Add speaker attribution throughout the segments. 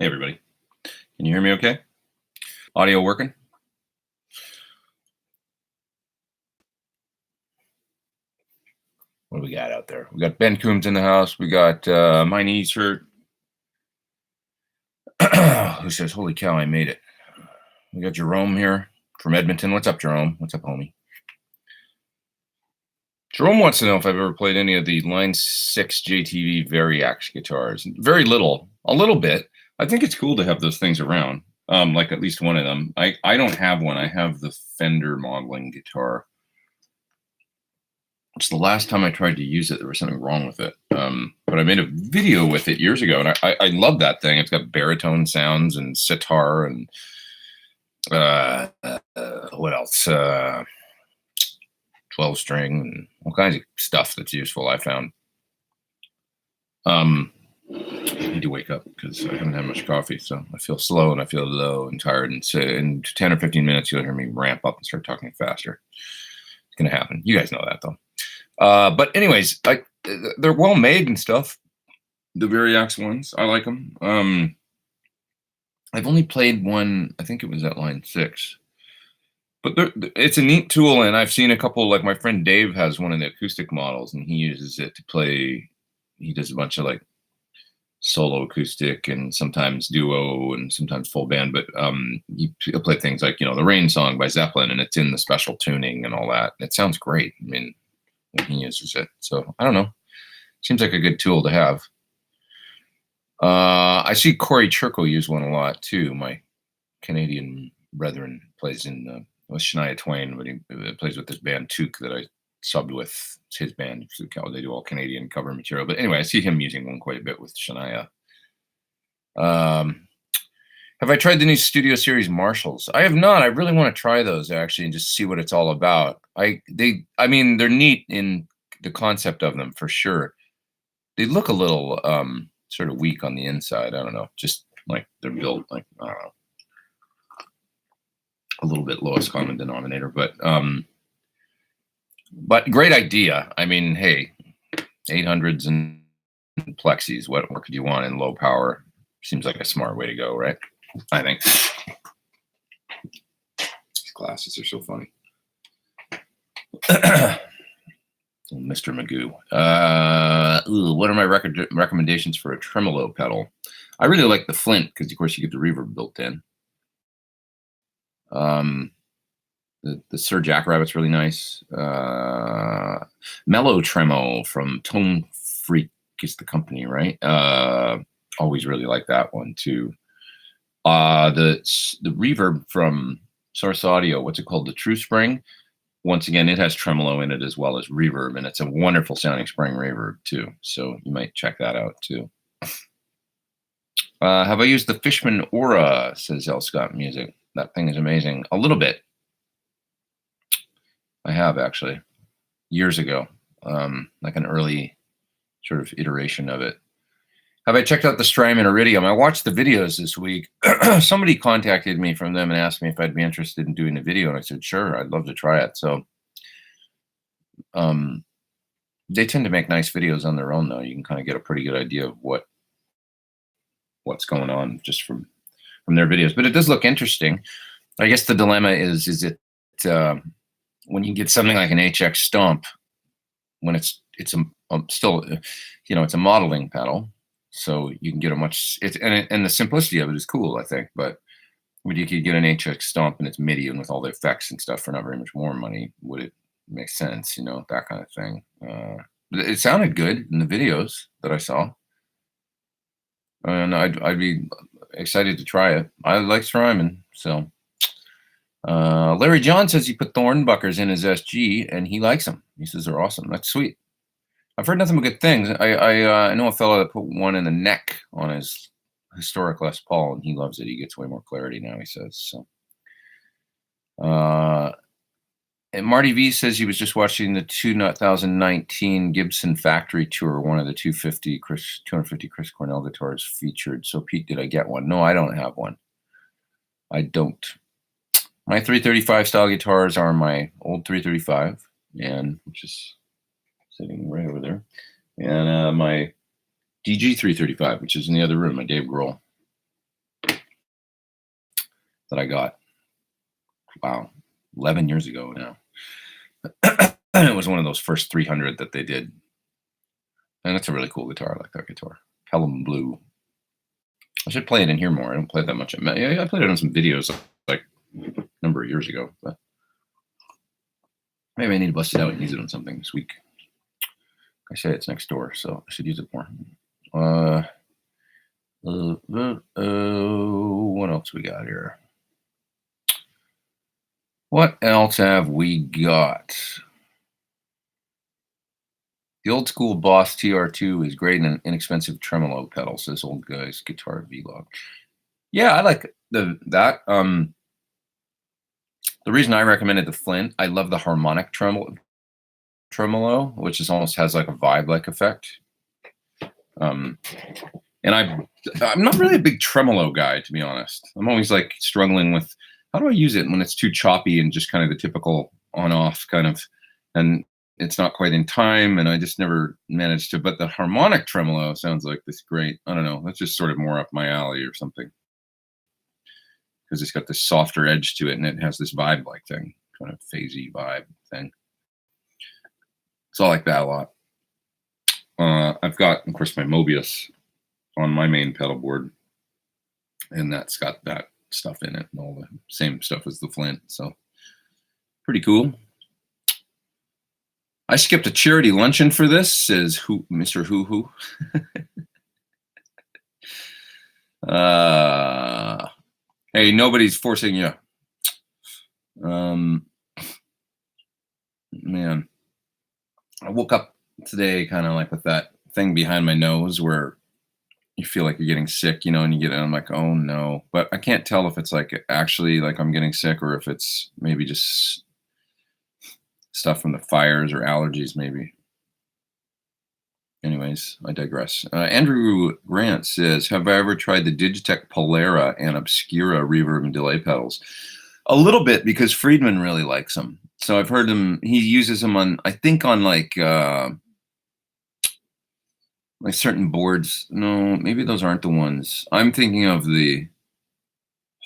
Speaker 1: Hey everybody, can you hear me okay? Audio working? What do we got out there? We got Ben Coombs in the house. We got my knees hurt. Who says, holy cow, I made it. We got Jerome here from Edmonton. What's up, Jerome? What's up, homie? Jerome wants to know if I've ever played any of the Line 6 JTV Variax guitars. Very little, a little bit. I think it's cool to have those things around, like at least one of them. I don't have one. I have the Fender modeling guitar. It's the last time I tried to use it, there was something wrong with it. But I made a video with it years ago, and I love that thing. It's got baritone sounds and sitar and what else? 12 string and all kinds of stuff that's useful, I found. I need to wake up because I haven't had much coffee, so I feel slow and I feel low and tired. And so in 10 or 15 minutes, you'll hear me ramp up and start talking faster. It's going to happen. You guys know that, though. But anyways, they're well made and stuff. The Variax ones, I like them. I've only played one, I think it was at Line 6. But it's a neat tool, and I've seen a couple, like my friend Dave has one of the acoustic models, and he uses it to play. He does a bunch of like solo acoustic and sometimes duo and sometimes full band, but he'll play things like, the Rain Song by Zeppelin, and it's in the special tuning and all that. It sounds great. I mean, when he uses it. So I don't know. Seems like a good tool to have. I see Corey Churko use one a lot too. My Canadian brethren plays in with Shania Twain, but he plays with this band Took that I subbed with. It's his band. They do all Canadian cover material. But anyway, I see him using one quite a bit with Shania. Have I tried the new Studio Series Marshalls? I have not. I really want to try those actually and just see what it's all about. I mean, they're neat in the concept of them for sure. They look a little sort of weak on the inside. I don't know. Just like they're built like, I don't know, a little bit lowest common denominator, but great idea. I mean, hey, 800s and plexis, what more could you want in low power? Seems like a smart way to go, right? I think. These glasses are so funny. Mr. Magoo. What are my recommendations for a tremolo pedal? I really like the Flint because, of course, you get the reverb built in. The Sir Jackrabbit's really nice. Mellow Tremo from Tone Freak is the company, right? Always really like that one too. The reverb from Source Audio, what's it called? The True Spring. Once again, it has tremolo in it as well as reverb, and it's a wonderful sounding spring reverb too. So you might check that out too. Have I used the Fishman Aura, says L. Scott Music. That thing is amazing. A little bit. I have actually, years ago, like an early sort of iteration of it. Have I checked out the Strymon Iridium? I watched the videos this week. Somebody contacted me from them and asked me if I'd be interested in doing a video, and I said, sure, I'd love to try it. So they tend to make nice videos on their own, though. You can kind of get a pretty good idea of what's going on just from their videos. But it does look interesting. I guess the dilemma is it when you get something like an HX Stomp, when it's still, it's a modeling pedal. So you can get a much, and the simplicity of it is cool, I think. But when you could get an HX Stomp and it's MIDI and with all the effects and stuff for not very much more money, would it make sense? That kind of thing. It sounded good in the videos that I saw, and I'd be excited to try it. I like Strymon, so. Larry John says he put Thorn buckers in his SG and he likes them. He says they're awesome. That's sweet. I've heard nothing but good things. I know a fellow that put one in the neck on his historic Les Paul, and he loves it. He gets way more clarity now, he says. So, and Marty V says he was just watching the 2019 Gibson factory tour, one of the 250 Chris Cornell guitars featured. So, Pete, did I get one? No, I don't have one. I don't. My 335 style guitars are my old 335, and which is sitting right over there, and my DG 335, which is in the other room, my Dave Grohl. that I got, wow, 11 years ago now. It was one of those first 300 that they did. And it's a really cool guitar. I like that guitar. Pelham Blue. I should play it in here more. I don't play it that much. I played it on some videos like a number of years ago, but maybe I need to bust it out and use it on something this week. I say it's next door, so I should use it more. What else we got here? What else have we got? The old school Boss TR2 is great and an inexpensive tremolo pedal, says old guy's guitar vlog. Yeah, I like that. The reason I recommended the Flint, I love the harmonic tremolo, which is almost has like a vibe-like effect. And I'm not really a big tremolo guy, to be honest. I'm always like struggling with how do I use it when it's too choppy and just kind of the typical on-off kind of, and it's not quite in time, and I just never managed to. But the harmonic tremolo sounds like this great. I don't know. That's just sort of more up my alley or something, because it's got this softer edge to it, and it has this vibe-like thing, kind of phasey vibe thing. So I like that a lot. I've got, of course, my Mobius on my main pedal board, and that's got that stuff in it, and all the same stuff as the Flint. So pretty cool. I skipped a charity luncheon for this, says Mr. Hoo. Hey, nobody's forcing you. Man, I woke up today kind of like with that thing behind my nose where you feel like you're getting sick, you know, and you get it, I'm like, oh no. But I can't tell if it's like actually like I'm getting sick or if it's maybe just stuff from the fires or allergies maybe. Anyways, I digress. Andrew Grant says, have I ever tried the Digitech Polera and Obscura reverb and delay pedals? A little bit, because Friedman really likes them. So I've heard him, he uses them on, I think on like certain boards. No, maybe those aren't the ones. I'm thinking of the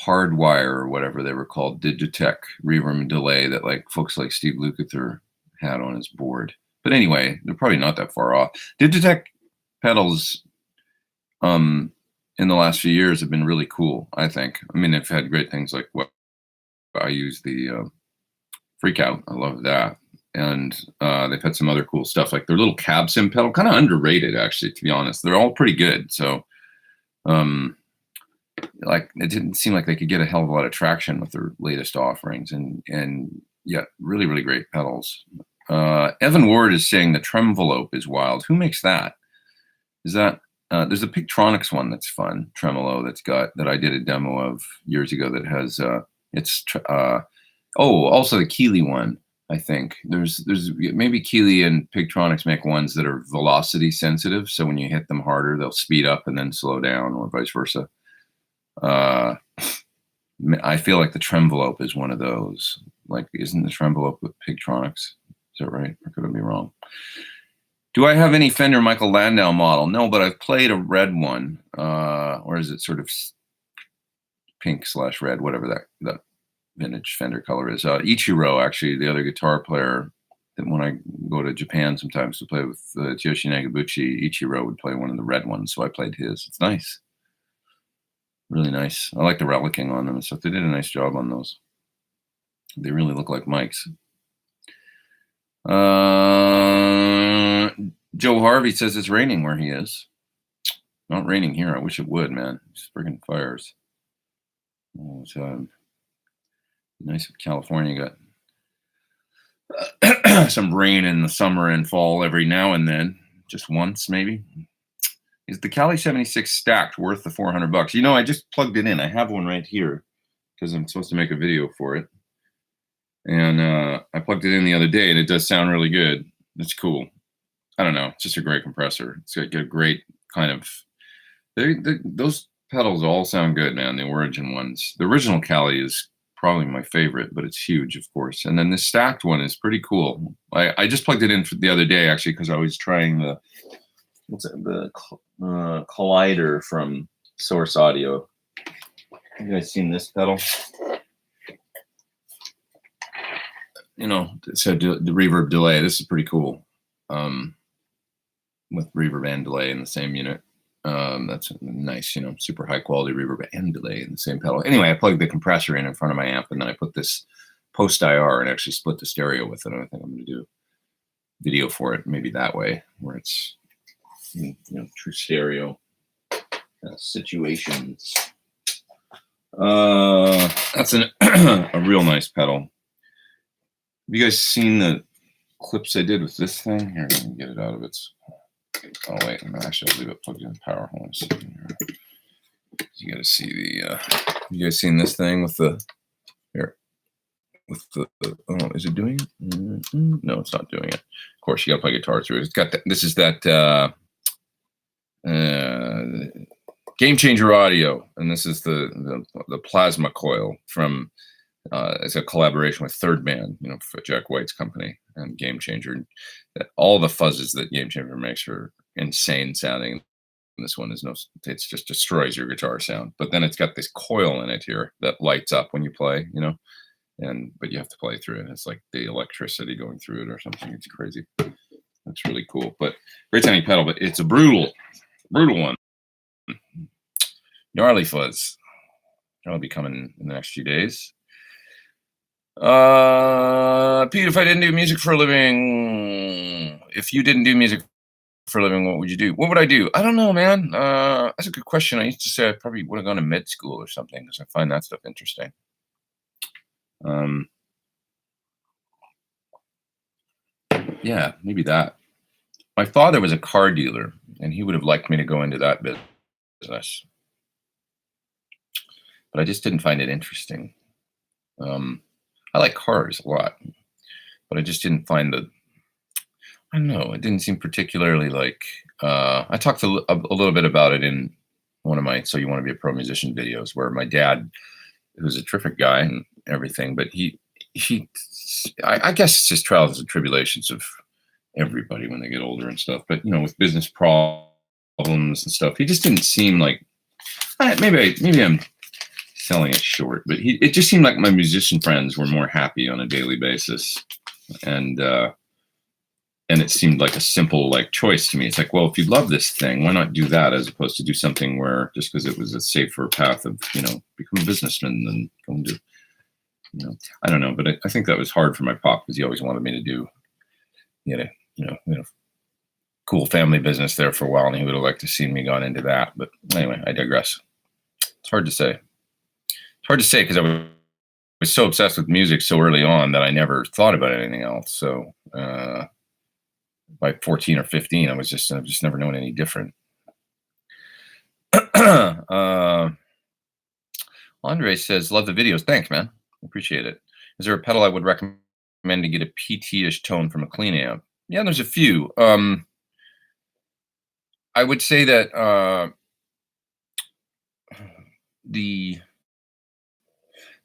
Speaker 1: Hardwire or whatever they were called, Digitech reverb and delay that like folks like Steve Lukather had on his board. But anyway, they're probably not that far off. Digitech pedals in the last few years have been really cool, I think. I mean, they've had great things like what I use the Freakout. I love that. And they've had some other cool stuff like their little cab sim pedal, kind of underrated actually, to be honest. They're all pretty good. So like it didn't seem like they could get a hell of a lot of traction with their latest offerings, and yet really, really great pedals. Evan Ward is saying the Tremvelope is wild. Who makes that? Is that there's a Pictronics one that's fun, Tremolo, that I did a demo of years ago that has also the Keeley one. I think there's maybe Keeley and Pictronics make ones that are velocity sensitive, so when you hit them harder, they'll speed up and then slow down, or vice versa. I feel like the Tremvelope is one of those. Like, isn't the Tremvelope with Pictronics? Is that right? Or could I be wrong? Do I have any Fender Michael Landau model? No, but I've played a red one. Or is it sort of pink/red, whatever that vintage Fender color is. Ichiro, actually, the other guitar player, that when I go to Japan sometimes to play with Tsuyoshi Nagabuchi, Ichiro would play one of the red ones, so I played his. It's nice. Really nice. I like the relicing on them and stuff. They did a nice job on those. They really look like mics. Joe Harvey says it's raining where he is. Not raining here. I wish it would, man. It's friggin' fires. Oh, it's nice if California got some rain in the summer and fall every now and then, just once maybe. Is the Cali 76 stacked worth the $400? You know, I just plugged it in. I have one right here because I'm supposed to make a video for it. And I plugged it in the other day, and it does sound really good. It's cool. I don't know. It's just a great compressor. It's got a great kind of... those pedals all sound good, man, the Origin ones. The original Cali is probably my favorite, but it's huge, of course. And then the stacked one is pretty cool. I just plugged it in for the other day, actually, because I was trying the Collider from Source Audio. You guys seen this pedal? You know, so the reverb delay. This is pretty cool. With reverb and delay in the same unit. That's nice, you know, super high quality reverb and delay in the same pedal. Anyway, I plugged the compressor in front of my amp, and then I put this post IR and actually split the stereo with it. And I think I'm going to do video for it, maybe that way, where it's, you know, true stereo situations. That's a real nice pedal. Have you guys seen the clips I did with this thing? Here, let me get it out of its. Oh wait, no, actually I'll leave it plugged in the power hole. You got to see the. You guys seen this thing with the here? With the oh, is it doing it? No, it's not doing it. Of course, you got to play guitar through it. It's got that. This is that Game Changer audio, and this is the plasma coil from. It's a collaboration with Third Man, you know, for Jack White's company and Game Changer. All the fuzzes that Game Changer makes are insane sounding. And this one is it just destroys your guitar sound. But then it's got this coil in it here that lights up when you play, you know, but you have to play through it. It's like the electricity going through it or something. It's crazy. That's really cool. But great sounding pedal, but it's a brutal one. Gnarly fuzz. That'll be coming in the next few days. Pete, if I didn't do music for a living, if you didn't do music for a living, what would you do? What would I do? I don't know, man. That's a good question. I used to say I probably would have gone to med school or something because I find that stuff interesting. Yeah, maybe that. My father was a car dealer, and he would have liked me to go into that business, but I just didn't find it interesting. I like cars a lot, but I just didn't find I don't know, it didn't seem particularly like, I talked a little bit about it in one of my So You Want to Be a Pro Musician videos, where my dad, who's a terrific guy and everything, but I guess it's just trials and tribulations of everybody when they get older and stuff, but you know, with business problems and stuff, he just didn't seem like, maybe I'm selling it short, but it just seemed like my musician friends were more happy on a daily basis, and it seemed like a simple like choice to me. It's like, well, if you love this thing, why not do that as opposed to do something where just because it was a safer path of, you know, become a businessman than going to, you know, I don't know, but I think that was hard for my pop because he always wanted me to do, you know, cool family business there for a while, and he would have liked to see me gone into that. But anyway, I digress. It's hard to say. Hard to say because I was so obsessed with music so early on that I never thought about anything else. So by 14 or 15, I've just never known any different. Andre says, love the videos. Thanks, man. Appreciate it. Is there a pedal I would recommend to get a PT-ish tone from a clean amp? Yeah, there's a few. I would say that the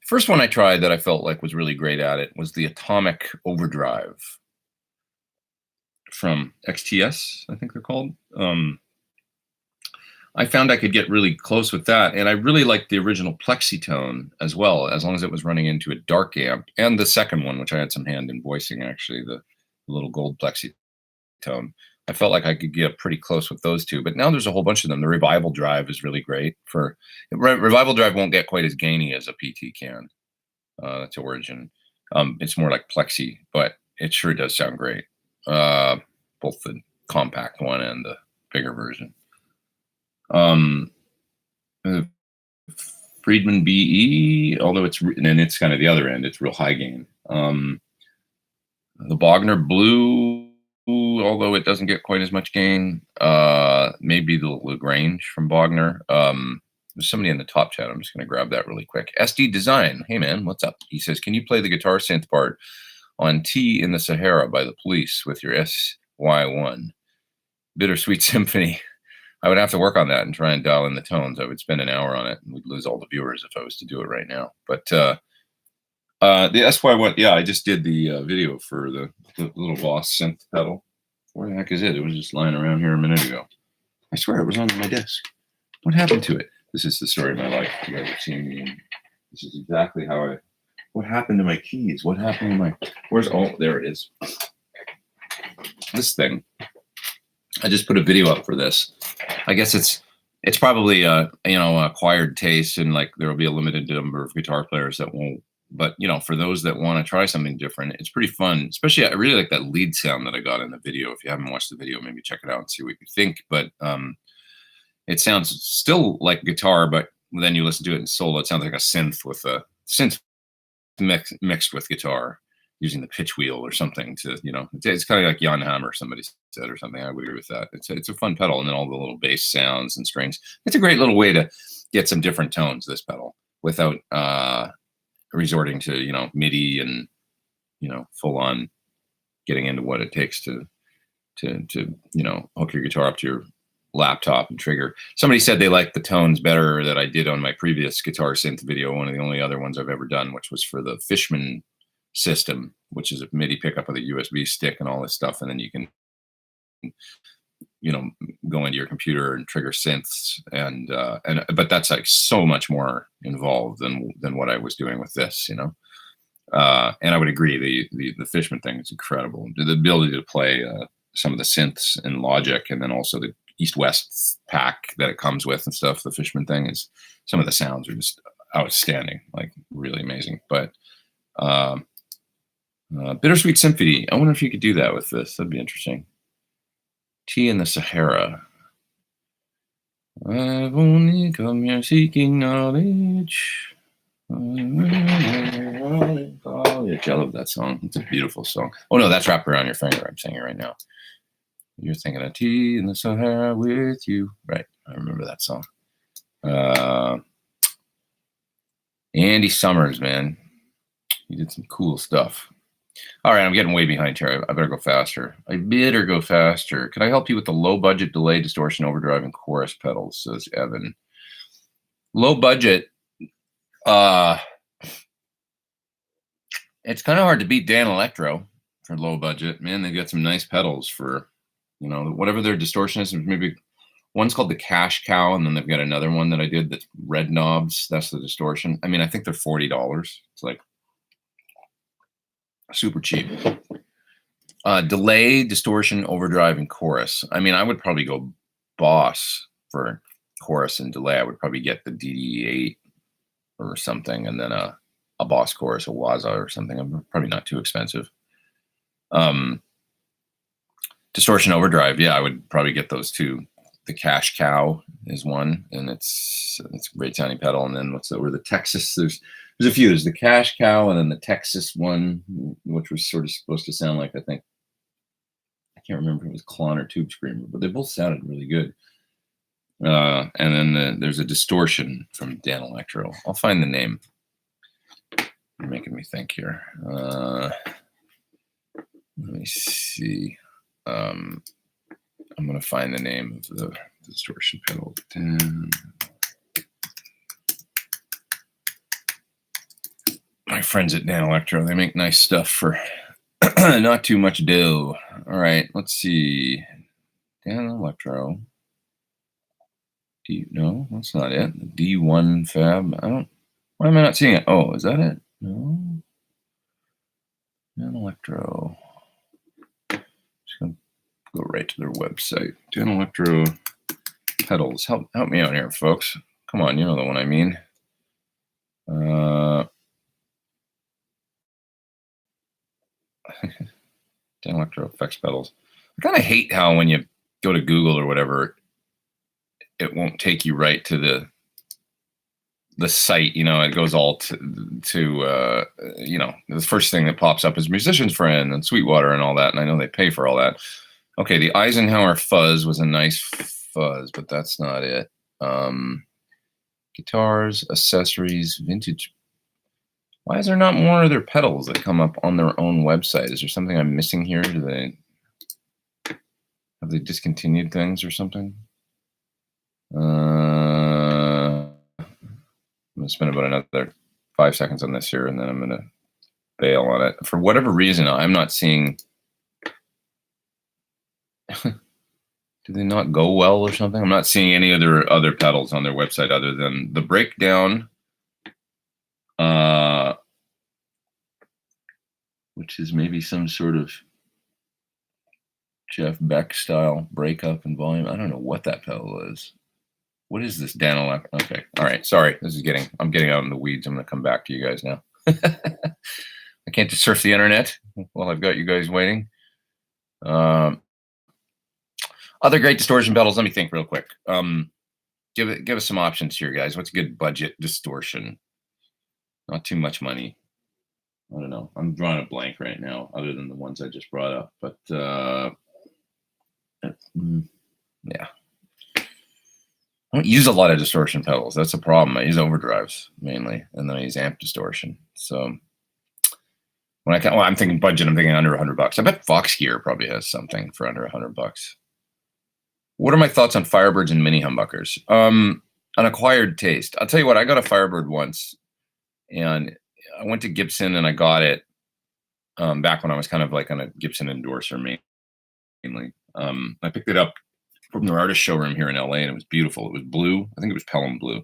Speaker 1: first one I tried that I felt like was really great at it was the Atomic Overdrive from XTS, I think they're called. I found I could get really close with that, and I really liked the original Plexi tone as well, as long as it was running into a dark amp, and the second one, which I had some hand in voicing, actually, the little gold Plexi tone. I felt like I could get pretty close with those two, but now there's a whole bunch of them. The Revival Drive is really great. Revival Drive won't get quite as gainy as a PT can. That's Origin. It's more like Plexi, but it sure does sound great. Both the compact one and the bigger version. Friedman BE, although it's kind of the other end, it's real high gain. The Bogner Blue, although it doesn't get quite as much gain. Maybe the Lagrange from Bogner. There's somebody in the top chat. I'm just going to grab that really quick. SD Design. Hey, man, what's up? He says, can you play the guitar synth part on Tea in the Sahara by The Police with your SY1? Bittersweet Symphony. I would have to work on that and try and dial in the tones. I would spend an hour on it, and we'd lose all the viewers if I was to do it right now. But the SY1, yeah, I just did the video for the little Boss synth pedal. Where the heck is it? It was just lying around here a minute ago. I swear it was on my desk. What happened to it? This is the story of my life. You guys have seen me. This is exactly how I. What happened to my keys? What happened to my? Where's? Oh, there it is. This thing. I just put a video up for this. I guess it's probably acquired taste, and like there will be a limited number of guitar players that won't. But for those that want to try something different, it's pretty fun. Especially, I really like that lead sound that I got in the video. If you haven't watched the video, maybe check it out and see what you think. But it sounds still like guitar, but then you listen to it in solo, it sounds like a synth with a synth mixed with guitar, using the pitch wheel or something to, it's kind of like Jan Hammer, somebody said, or something. I would agree with that. It's a fun pedal, and then all the little bass sounds and strings. It's a great little way to get some different tones, this pedal, without resorting to, MIDI and, full on getting into what it takes to hook your guitar up to your laptop and trigger. Somebody said they liked the tones better that I did on my previous guitar synth video, one of the only other ones I've ever done, which was for the Fishman system, which is a MIDI pickup with a USB stick and all this stuff, and then you can go into your computer and trigger synths, but that's like so much more involved than what I was doing with this, and I would agree the Fishman thing is incredible. The ability to play some of the synths in Logic, and then also the East-West pack that it comes with and stuff. The Fishman thing is, some of the sounds are just outstanding, like really amazing. But Bittersweet Symphony, I wonder if you could do that with this. That'd be interesting. Tea in the Sahara. I've only come here seeking knowledge. I love that song. It's a beautiful song. Oh no, that's Wrapped Around Your Finger. I'm singing right now. You're thinking of Tea in the Sahara with you. Right. I remember that song. Andy Summers, man. He did some cool stuff. All right, I'm getting way behind here. I better go faster. Can I help you with the low budget delay, distortion, overdrive, and chorus pedals, says Evan. Low budget. It's kind of hard to beat Dan Electro for low budget. Man, they've got some nice pedals for, whatever their distortion is. Maybe one's called the Cash Cow, and then they've got another one that I did that's red knobs. That's the distortion. I mean, I think they're $40. It's like super cheap. Delay, distortion, overdrive, and chorus. I mean, I would probably go Boss for chorus and delay. I would probably get the DD8 or something, and then a Boss chorus, a Waza or something. I'm probably not too expensive. Distortion, overdrive. Yeah, I would probably get those two. The Cash Cow is one, and it's a great sounding pedal. And then the Texas? There's a few. There's the Cash Cow, and then the Texas one, which was sort of supposed to sound like, I think, I can't remember if it was Klon or Tube Screamer, but they both sounded really good. And then there's a distortion from Dan Electro. I'll find the name. You're making me think here. Let me see. I'm going to find the name of the distortion pedal. My friends at Dan Electro, they make nice stuff for not too much dough. All right, let's see. Dan Electro. No, that's not it. D1 Fab. Why am I not seeing it? Oh, is that it? No. Dan Electro. Just gonna go right to their website. Dan Electro pedals. Help me out here, folks. Come on, you know the one I mean. Dan Electro effects pedals. I kind of hate how when you go to Google or whatever, it won't take you right to the site. It goes all to the first thing that pops up is Musician's Friend and Sweetwater and all that, and I know they pay for all that. Okay, the Eisenhower Fuzz was a nice fuzz, but that's not it. Guitars, accessories, vintage. Why is there not more of their pedals that come up on their own website? Is there something I'm missing here? Have they discontinued things or something? I'm going to spend about another 5 seconds on this here, and then I'm going to bail on it. For whatever reason, I'm not seeing Do they not go well or something? I'm not seeing any other pedals on their website other than the breakdown, which is maybe some sort of Jeff Beck style breakup and volume. I don't know what that pedal is. What is this Dan? Okay, all right. Sorry, I'm getting out in the weeds. I'm gonna come back to you guys now. I can't just surf the internet while I've got you guys waiting. Other great distortion pedals. Let me think real quick. Give us some options here, guys. What's a good budget distortion? Not too much money. I don't know. I'm drawing a blank right now, other than the ones I just brought up. But yeah, I don't use a lot of distortion pedals. That's a problem. I use overdrives mainly, and then I use amp distortion. So when I'm thinking budget, I'm thinking under $100. I bet Fox Gear probably has something for under $100. What are my thoughts on Firebirds and mini-humbuckers? An acquired taste. I'll tell you what, I got a Firebird once, and I went to Gibson and I got it back when I was kind of like on a Gibson endorser mainly. I picked it up from their artist showroom here in LA, and it was beautiful. It was blue. I think it was Pelham blue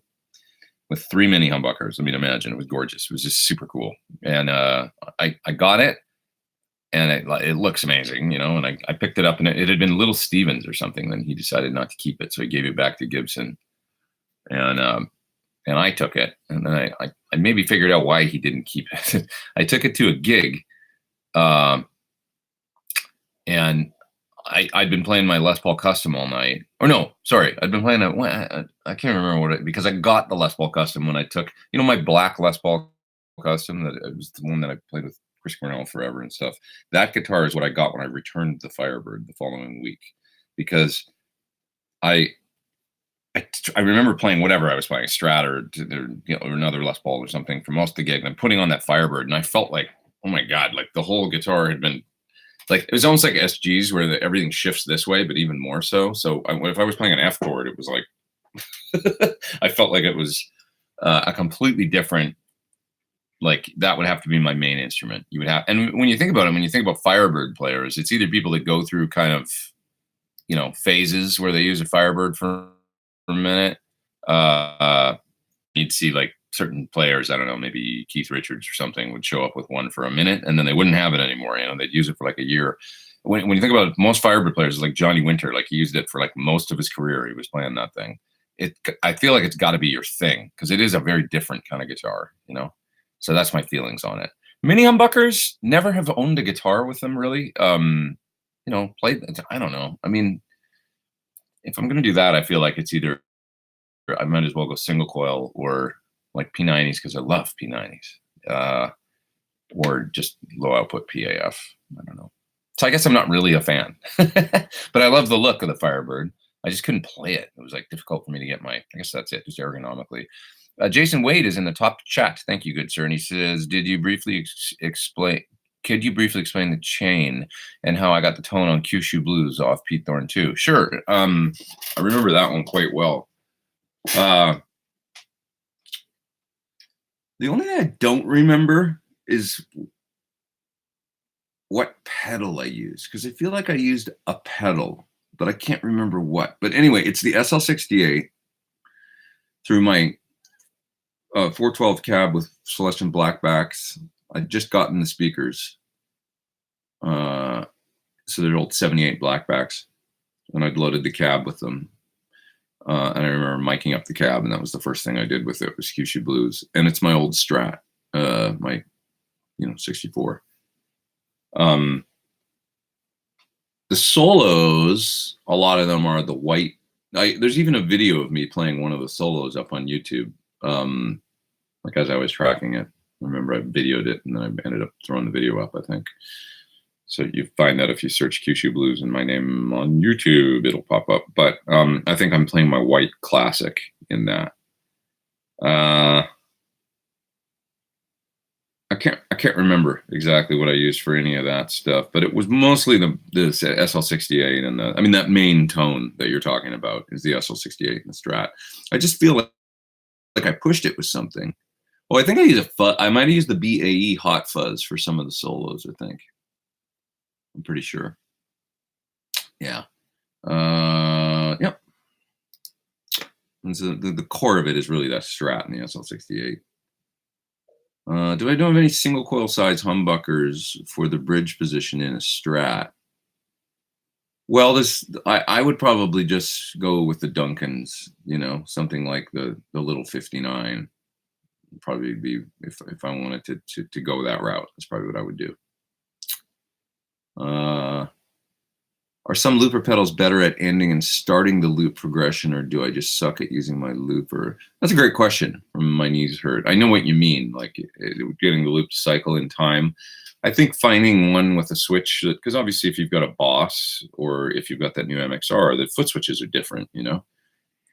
Speaker 1: with 3 mini-humbuckers. I mean, imagine. It was gorgeous. It was just super cool. And I got it. And it looks amazing, you know, and I picked it up, and it had been Little Stevens or something. Then he decided not to keep it, so he gave it back to Gibson, and I took it, and then I maybe figured out why he didn't keep it. I took it to a gig, and I'd been playing my Les Paul Custom all night. Or no, sorry, I'd been playing I can't remember because I got the Les Paul Custom when I took, you know, my black Les Paul Custom, that it was the one that I played with Chris Cornell forever and stuff. That guitar is what I got when I returned the Firebird the following week, because I remember playing whatever I was playing, Strat or another Les Paul or something for most of the gig, and I'm putting on that Firebird, and I felt like, oh my god, like the whole guitar had been like, it was almost like SGs where everything shifts this way, but even more so. So if I was playing an F chord, it was like I felt like it was a completely different. Like that would have to be my main instrument. You would have, and when you think about it, when you think about Firebird players, it's either people that go through kind of, you know, phases where they use a Firebird for a minute. You'd see like certain players, I don't know, maybe Keith Richards or something would show up with one for a minute, and then they wouldn't have it anymore. You know, they'd use it for like a year. When you think about it, most Firebird players, like Johnny Winter, like he used it for like most of his career. He was playing that thing. I feel like it's got to be your thing, because it is a very different kind of guitar, you know. So that's my feelings on it. Mini-humbuckers, never have owned a guitar with them, really. You know, played, I don't know. I mean, if I'm going to do that, I feel like it's either, I might as well go single coil or like P90s, because I love P90s. Or just low output PAF. I don't know. So I guess I'm not really a fan. But I love the look of the Firebird. I just couldn't play it. It was like difficult for me to get I guess that's it, just ergonomically. Jason Wade is in the top chat. Thank you, good sir. And he says, could you briefly explain the chain and how I got the tone on Kyushu Blues off Pete Thorn 2? Sure. I remember that one quite well. The only thing I don't remember is what pedal I used, because I feel like I used a pedal, but I can't remember what. But anyway, it's the SL68 through my 412 cab with Celestion blackbacks. I'd just gotten the speakers. So they're old 78 blackbacks, and I'd loaded the cab with them. And I remember miking up the cab, and that was the first thing I did with it, was Kyushu Blues. And it's my old Strat, my 64. The solos, a lot of them are the white. There's even a video of me playing one of the solos up on YouTube. Like as I was tracking it, I remember I videoed it, and then I ended up throwing the video up, I think. So you find that if you search Kyushu Blues and my name on YouTube, it'll pop up. But I think I'm playing my white classic in that. I can't remember exactly what I used for any of that stuff, but it was mostly the SL68 and that main tone that you're talking about is the SL68 and the Strat. I just feel like I pushed it with something. Oh, I think I used I might have used the BAE Hot Fuzz for some of the solos, I think. I'm pretty sure. Yeah.
Speaker 2: And so the core of it is really that Strat in the SL68. Do I know of any single coil size humbuckers for the bridge position in a Strat? Well, I would probably just go with the Duncans, you know, something like the little 59. Probably be if I wanted to go that route. That's probably what I would do. Are some looper pedals better at ending and starting the loop progression, or do I just suck at using my looper? That's a great question from My Knees Hurt. I know what you mean, like getting the loop to cycle in time. I think finding one with a switch, because obviously if you've got a Boss or if you've got that new MXR, the foot switches are different, you know?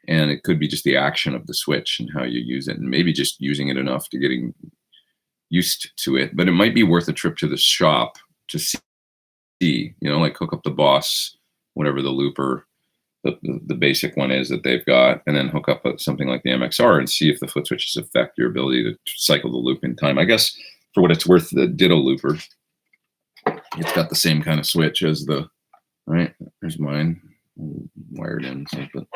Speaker 2: And it could be just the action of the switch and how you use it, and maybe just using it enough to getting used to it. But it might be worth a trip to the shop to see, you know, like hook up the Boss, whatever the looper, the basic one is that they've got, and then hook up something like the MXR and see if the foot switches affect your ability to cycle the loop in time. I guess for what it's worth, the Ditto looper, it's got the same kind of switch as the, right, there's mine wired in, so, but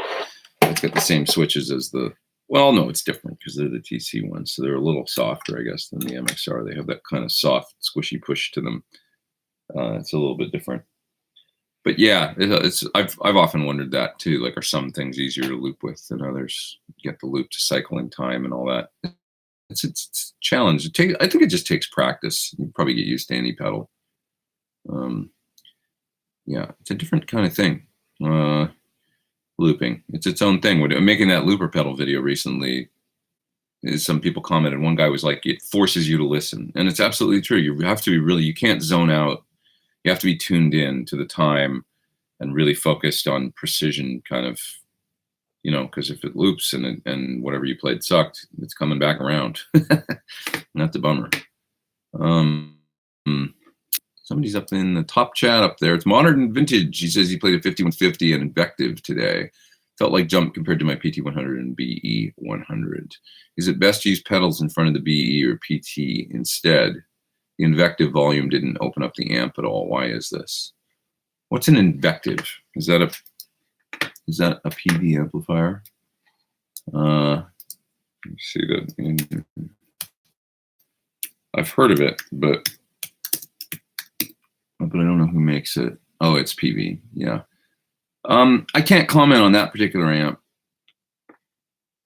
Speaker 2: it's got the same switches as the, well, no, it's different because they're the TC ones, so they're a little softer, I guess, than the MXR. They have that kind of soft, squishy push to them. It's a little bit different, but yeah, I've often wondered that too. Like, are some things easier to loop with than others? Get the loop to cycle in time and all that. It's a challenge. I think it just takes practice. You probably get used to any pedal. Yeah, it's a different kind of thing. Looping, it's its own thing. When making that looper pedal video recently, some people commented. One guy was like, "It forces you to listen," and it's absolutely true. You have to be really. You can't zone out. You have to be tuned in to the time and really focused on precision, kind of, you know, because if it loops and whatever you played sucked, it's coming back around. That's a bummer. Somebody's up in the top chat up there. It's Modern Vintage. He says he played a 5150 and Invective today. Felt like jump compared to my PT100 and BE100. Is it best to use pedals in front of the BE or PT instead? The Invective volume didn't open up the amp at all. Why is this? What's an Invective? Is that a PV amplifier? Let's see that. I've heard of it, but I don't know who makes it. Oh, it's PV. Yeah. I can't comment on that particular amp.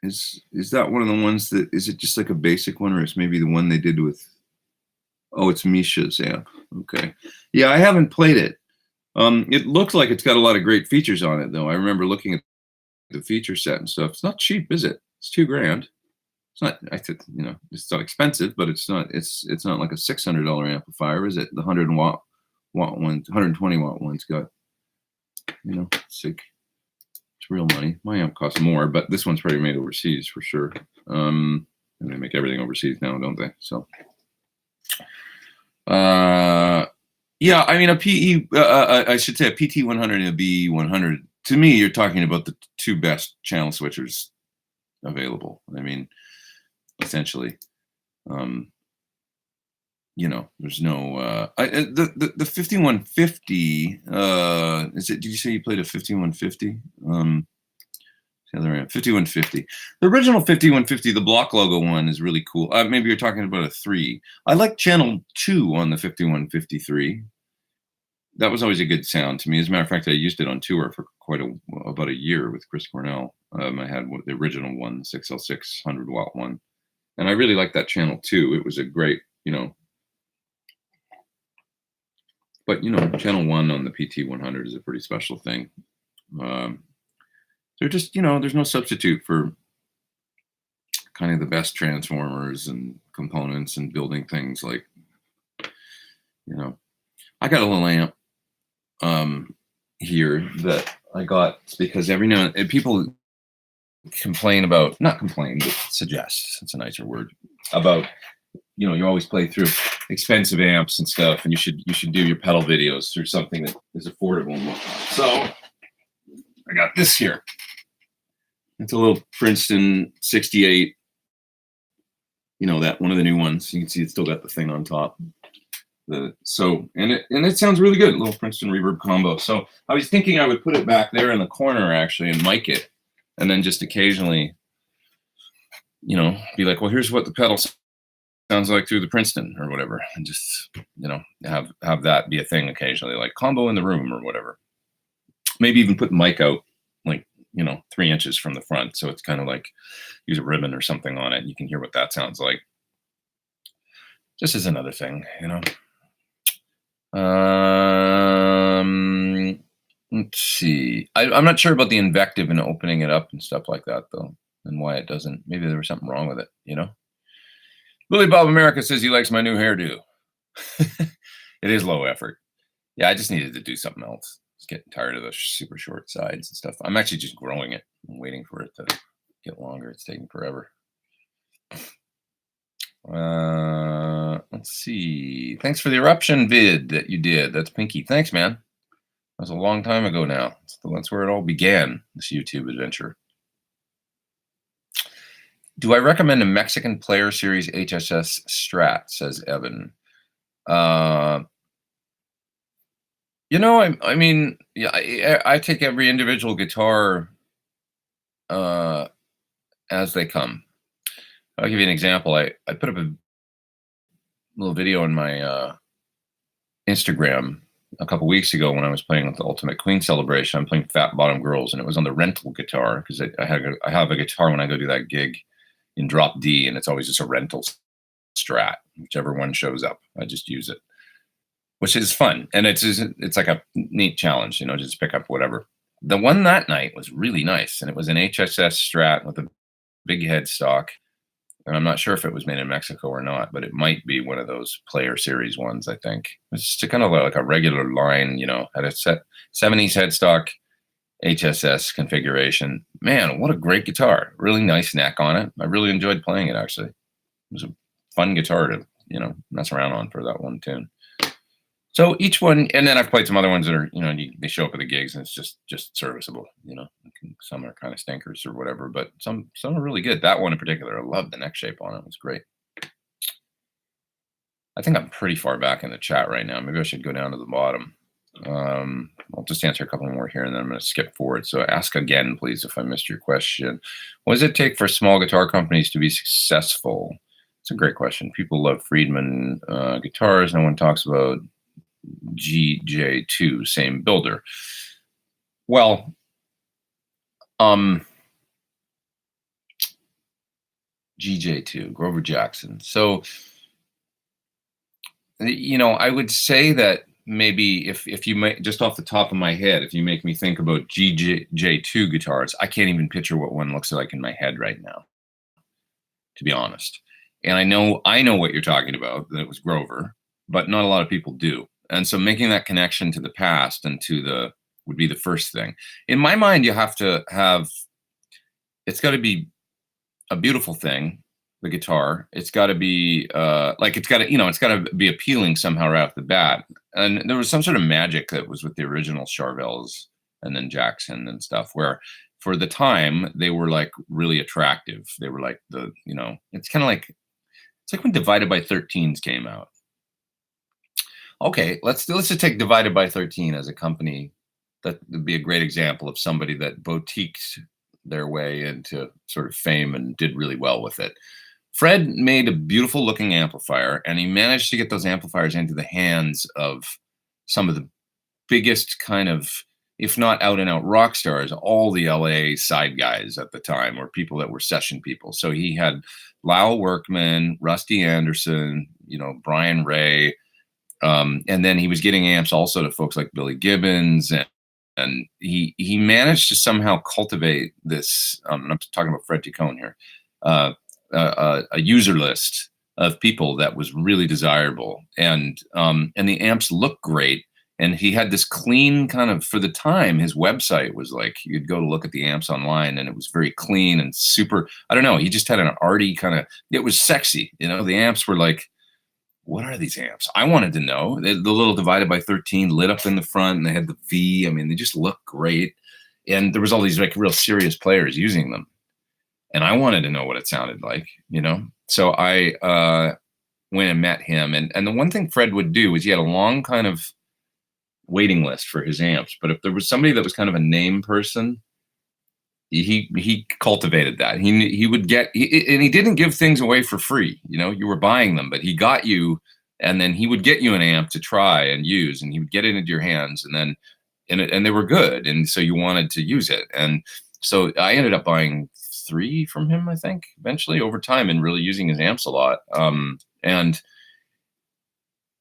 Speaker 2: Is that one of the ones that, is it just like a basic one, or it's maybe the one they did with, oh, it's Misha's amp. Okay. Yeah, I haven't played it. It looks like it's got a lot of great features on it, though. I remember looking at the feature set and stuff. It's not cheap, is it? It's $2,000. It's not, I think, you know, it's not expensive, but it's not like a $600 amplifier, is it? The 100-watt one, 120-watt one's got, you know, it's real money. My amp costs more, but this one's probably made overseas for sure. And they make everything overseas now, don't they? So, yeah, I mean, a PE, I should say a PT100 and a BE100. To me, you're talking about the two best channel switchers available. I mean, essentially, you know, there's no the 5150. Is it? Did you say you played a 5150? The other amp, 5150. The original 5150, the block logo one, is really cool. Maybe you're talking about a 3. I like channel 2 on the 5153. That was always a good sound to me. As a matter of fact, I used it on tour for about a year with Chris Cornell. I had the original one, the 6L6 100-watt one, and I really liked that channel 2. It was a great, you know. But, you know, channel 1 on the PT100 is a pretty special thing. They're just, you know, there's no substitute for kind of the best transformers and components and building things like, you know. I got a little amp here that I got because every now and people complain about, not complain, but suggest, it's a nicer word, about, you know, you always play through expensive amps and stuff, and you should do your pedal videos through something that is affordable and whatnot. So I got this here. It's a little Princeton 68. You know, that one of the new ones. You can see it's still got the thing on top. And it sounds really good. A little Princeton reverb combo. So I was thinking I would put it back there in the corner actually and mic it
Speaker 1: and then just occasionally, you know, be like, well, here's what the pedal sounds like through the Princeton or whatever, and just, you know, have that be a thing occasionally, like combo in the room or whatever. Maybe even put the mic out, like, you know, 3 inches from the front, so it's kind of like use a ribbon or something on it. You can hear what that sounds like. Just as another thing, you know. Let's see. I'm not sure about the invective and opening it up and stuff like that, though, and why it doesn't. Maybe there was something wrong with it, you know. Billy Bob America says he likes my new hairdo. It is low effort. Yeah, I just needed to do something else. I was getting tired of the super short sides and stuff. I'm actually just growing it. I'm waiting for it to get longer. It's taking forever. Let's see. Thanks for the eruption vid that you did. That's Pinky. Thanks, man. That was a long time ago now. That's where it all began, this YouTube adventure. Do I recommend a Mexican Player Series HSS Strat, says Evan. You know, I mean, yeah, I take every individual guitar as they come. I'll give you an example. I put up a little video on my Instagram a couple weeks ago when I was playing with the Ultimate Queen Celebration. I'm playing Fat Bottom Girls, and it was on the rental guitar because I have a guitar when I go do that gig in drop D, and it's always just a rental Strat. Whichever one shows up, I just use it, which is fun, and it's like a neat challenge, you know, just pick up whatever. The one that night was really nice, and it was an HSS Strat with a big headstock. And I'm not sure if it was made in Mexico or not, but it might be one of those Player Series ones, I think. It's just kind of like a regular line, you know, had a 70s headstock HSS configuration. Man, what a great guitar. Really nice neck on it. I really enjoyed playing it, actually. It was a fun guitar to, you know, mess around on for that one tune. So each one, and then I've played some other ones that are, you know, they show up at the gigs and it's just serviceable, you know. Some are kind of stinkers or whatever, but some are really good. That one in particular, I love the neck shape on it. It was great. I think I'm pretty far back in the chat right now. Maybe I should go down to the bottom. I'll just answer a couple more here and then I'm going to skip forward. So ask again, please, if I missed your question. What does it take for small guitar companies to be successful? It's a great question. People love Friedman guitars. No one talks about GJ2, same builder. Well, GJ2, Grover Jackson. So, you know, I would say that maybe if you make, just off the top of my head, if you make me think about GJ2 guitars, I can't even picture what one looks like in my head right now, to be honest. And I know what you're talking about, that it was Grover, but not a lot of people do. And so making that connection to the past and to the would be the first thing. In my mind, you have to have, it's got to be a beautiful thing, the guitar. It's got to be like, it's got to, you know, it's got to be appealing somehow right off the bat. And there was some sort of magic that was with the original Charvels and then Jackson and stuff, where for the time they were like really attractive. They were like the, you know, it's kind of like, it's like when Divided by 13s came out. Okay, let's just take Divided by 13 as a company. That would be a great example of somebody that boutiqued their way into sort of fame and did really well with it. Fred made a beautiful looking amplifier, and he managed to get those amplifiers into the hands of some of the biggest kind of, if not out and out rock stars, all the LA side guys at the time, or people that were session people. So he had Lyle Workman, Rusty Anderson, you know, Brian Ray, and then he was getting amps also to folks like Billy Gibbons, and he managed to somehow cultivate this. And I'm talking about Fred Ticone here, a user list of people that was really desirable, and the amps looked great. And he had this clean kind of, for the time, his website was like, you'd go to look at the amps online and it was very clean and super, I don't know, he just had an arty kind of, it was sexy, you know, the amps were like, what are these amps? I wanted to know. The little Divided by 13 lit up in the front, and they had the V. I mean, they just looked great. And there was all these like real serious players using them. And I wanted to know what it sounded like, you know? So I went and met him. And the one thing Fred would do is he had a long kind of waiting list for his amps. But if there was somebody that was kind of a name person, he cultivated that. He would get, and he didn't give things away for free. You know, you were buying them, but he got you, and then he would get you an amp to try and use, and he would get it into your hands, and then and they were good, and so you wanted to use it. And so I ended up buying 3 from him, I think, eventually over time, and really using his amps a lot. And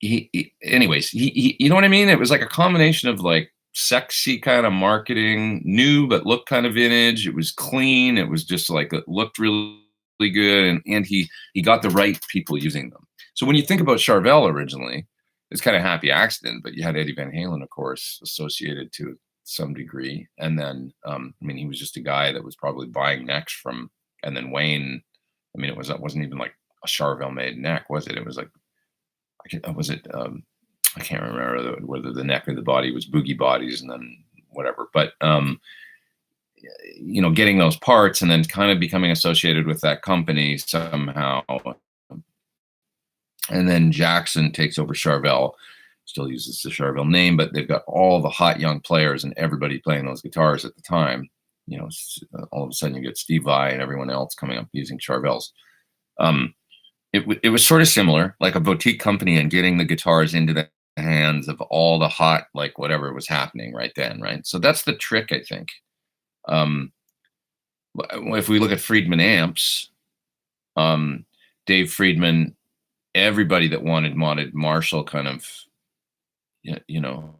Speaker 1: anyways, he, you know what I mean? It was like a combination of like sexy kind of marketing, new but looked kind of vintage. It was clean. It was just like, it looked really good, and he got the right people using them. So when you think about Charvel originally, it's kind of happy accident, but you had Eddie Van Halen, of course, associated to some degree. And then, I mean, he was just a guy that was probably buying necks from, and then Wayne, I mean, it wasn't even like a Charvel made neck, was it? It was like, was it, I can't remember whether the neck or the body was Boogie Bodies and then whatever. But, you know, getting those parts and then kind of becoming associated with that company somehow. And then Jackson takes over Charvel, still uses the Charvel name, but they've got all the hot young players and everybody playing those guitars at the time. You know, all of a sudden you get Steve Vai and everyone else coming up using Charvels. It was sort of similar, like a boutique company, and getting the guitars into the hands of all the hot, like whatever was happening right then, right? So that's the trick, I think. If we look at Friedman amps, Dave Friedman, everybody that wanted modded Marshall kind of, you know,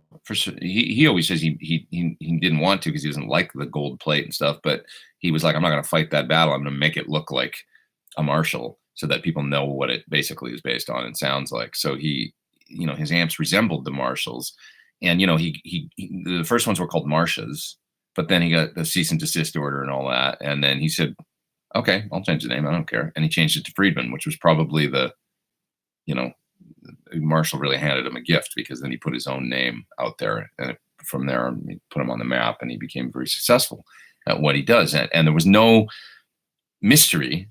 Speaker 1: he always says he didn't want to because he doesn't like the gold plate and stuff, but he was like, I'm not going to fight that battle. I'm going to make it look like a Marshall so that people know what it basically is based on and sounds like. So he, you know, his amps resembled the Marshalls, and you know, the first ones were called Marshas, but then he got the cease and desist order and all that, and then he said, okay, I'll change the name, I don't care, and he changed it to Friedman, which was probably the, you know, Marshall really handed him a gift, because then he put his own name out there, and from there he put him on the map, and he became very successful at what he does, and there was no mystery.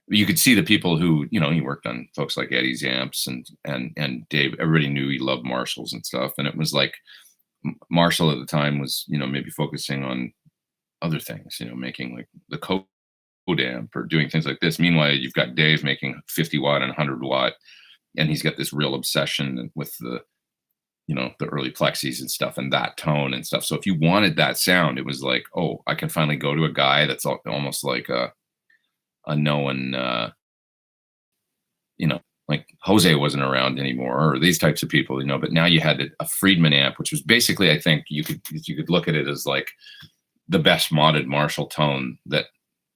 Speaker 1: You could see the people who, you know, he worked on folks like Eddie's amps and Dave. Everybody knew he loved Marshalls and stuff, and it was like Marshall at the time was, you know, maybe focusing on other things, you know, making like the code amp or doing things like this. Meanwhile, you've got Dave making 50 watt and 100 watt, and he's got this real obsession with the, you know, the early Plexis and stuff and that tone and stuff. So if you wanted that sound, it was like, oh, I can finally go to a guy that's almost like a known, you know, like Jose wasn't around anymore, or these types of people, you know, but now you had a Friedman amp, which was basically, I think you could look at it as like the best modded Marshall tone that,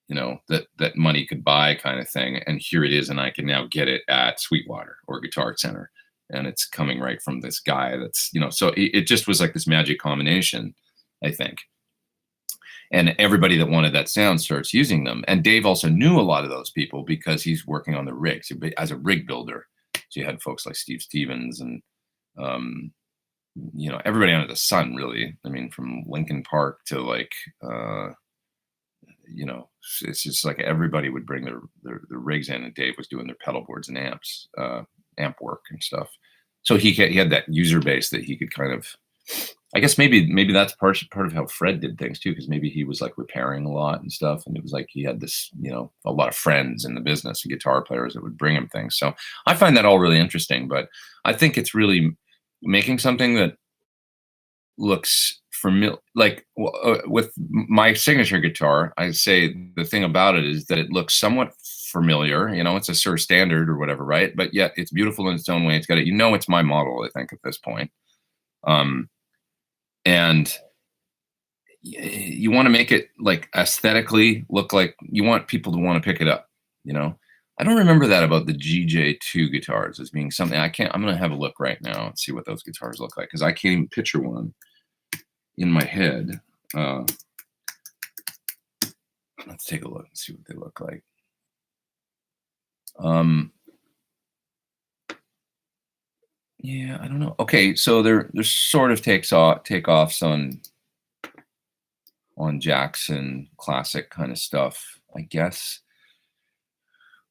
Speaker 1: you know, that money could buy kind of thing. And here it is. And I can now get it at Sweetwater or Guitar Center. And it's coming right from this guy that's, you know, so it just was like this magic combination, I think. And everybody that wanted that sound starts using them. And Dave also knew a lot of those people because he's working on the rigs as a rig builder. So you had folks like Steve Stevens and, you know, everybody under the sun, really. I mean, from Linkin Park to like, you know, it's just like everybody would bring their rigs in, and Dave was doing their pedal boards and amps, amp work and stuff. So he had that user base that he could kind of, I guess maybe that's part of how Fred did things too, because maybe he was like repairing a lot and stuff, and it was like he had this, you know, a lot of friends in the business and guitar players that would bring him things. So I find that all really interesting, but I think it's really making something that looks familiar. Like with my signature guitar, I say the thing about it is that it looks somewhat familiar. You know, it's a Sir Standard or whatever, right? But yet it's beautiful in its own way. It's got it. You know, it's my model, I think, at this point. And you want to make it like aesthetically look like you want people to want to pick it up, you know. I don't remember that about the GJ2 guitars as being something I'm going to have a look right now and see what those guitars look like, because I can't even picture one in my head. Let's take a look and see what they look like. Yeah, I don't know. Okay, so there sort of takeoffs on Jackson classic kind of stuff, I guess.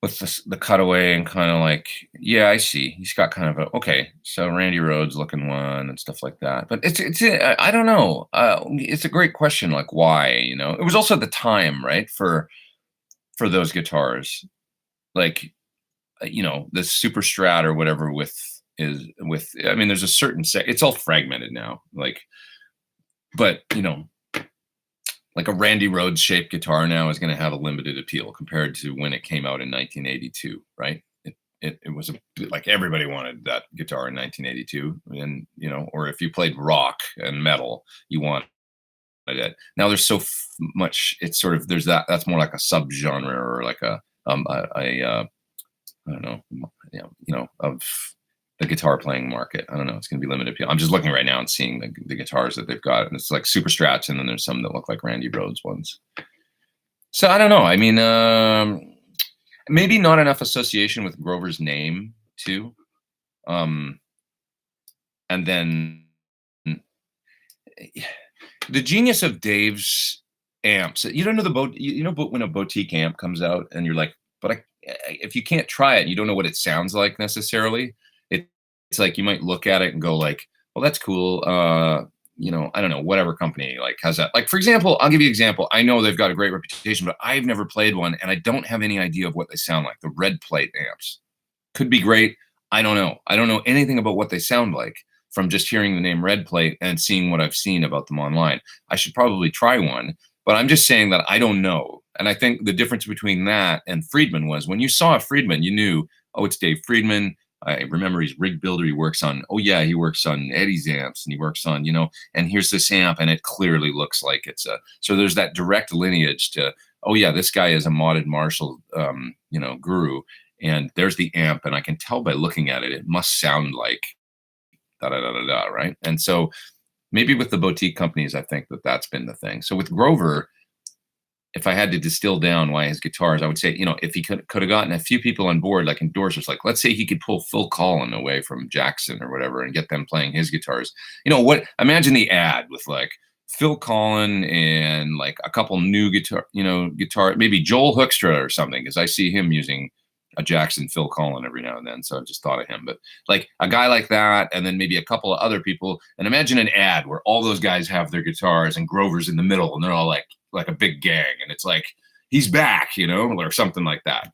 Speaker 1: with the cutaway and kind of like, yeah, I see. He's got kind of a, okay, so Randy Rhoads looking one and stuff like that. But I don't know. It's a great question, like why, you know? It was also the time, right, for those guitars, like you know, the Super Strat or whatever with. I mean, there's a certain it's all fragmented now, like, but you know, like a Randy Rhoads shaped guitar now is going to have a limited appeal compared to when it came out in 1982, right? It was like everybody wanted that guitar in 1982, and you know, or if you played rock and metal, you wanted it. Now there's so much. It's sort of that's more like a subgenre or like a I don't know, you know, of the guitar playing market. I don't know. It's going to be limited appeal. I'm just looking right now and seeing the guitars that they've got, and it's like Super Strats, and then there's some that look like Randy Rhoads ones. So I don't know. I mean, maybe not enough association with Grover's name too, and then the genius of Dave's amps. You don't know you know, but when a boutique amp comes out, and you're like, but if you can't try it, you don't know what it sounds like necessarily. It's like you might look at it and go like, well, that's cool. You know, I don't know, whatever company like has that. Like, for example, I'll give you an example. I know they've got a great reputation, but I've never played one, and I don't have any idea of what they sound like. The Red Plate amps could be great. I don't know. I don't know anything about what they sound like from just hearing the name Red Plate and seeing what I've seen about them online. I should probably try one, but I'm just saying that I don't know. And I think the difference between that and Friedman was when you saw a Friedman, you knew, oh, it's Dave Friedman. I remember he's rig builder. He works on, oh yeah, he works on Eddie's amps, and he works on, you know, and here's this amp, and it clearly looks like it's so there's that direct lineage to, oh yeah, this guy is a modded Marshall, you know, guru, and there's the amp, and I can tell by looking at it, it must sound like da da da da da, right? And so maybe with the boutique companies, I think that's been the thing. So with Grover, if I had to distill down why his guitars, I would say, you know, if he could have gotten a few people on board, like endorsers, like let's say he could pull Phil Collen away from Jackson or whatever and get them playing his guitars. You know what? Imagine the ad with like Phil Collen and like a couple new guitar, maybe Joel Hoekstra or something, because I see him using a Jackson Phil Collen every now and then. So I just thought of him, but like a guy like that, and then maybe a couple of other people, and imagine an ad where all those guys have their guitars and Grover's in the middle, and they're all like a big gang, and it's like he's back, you know, or something like that.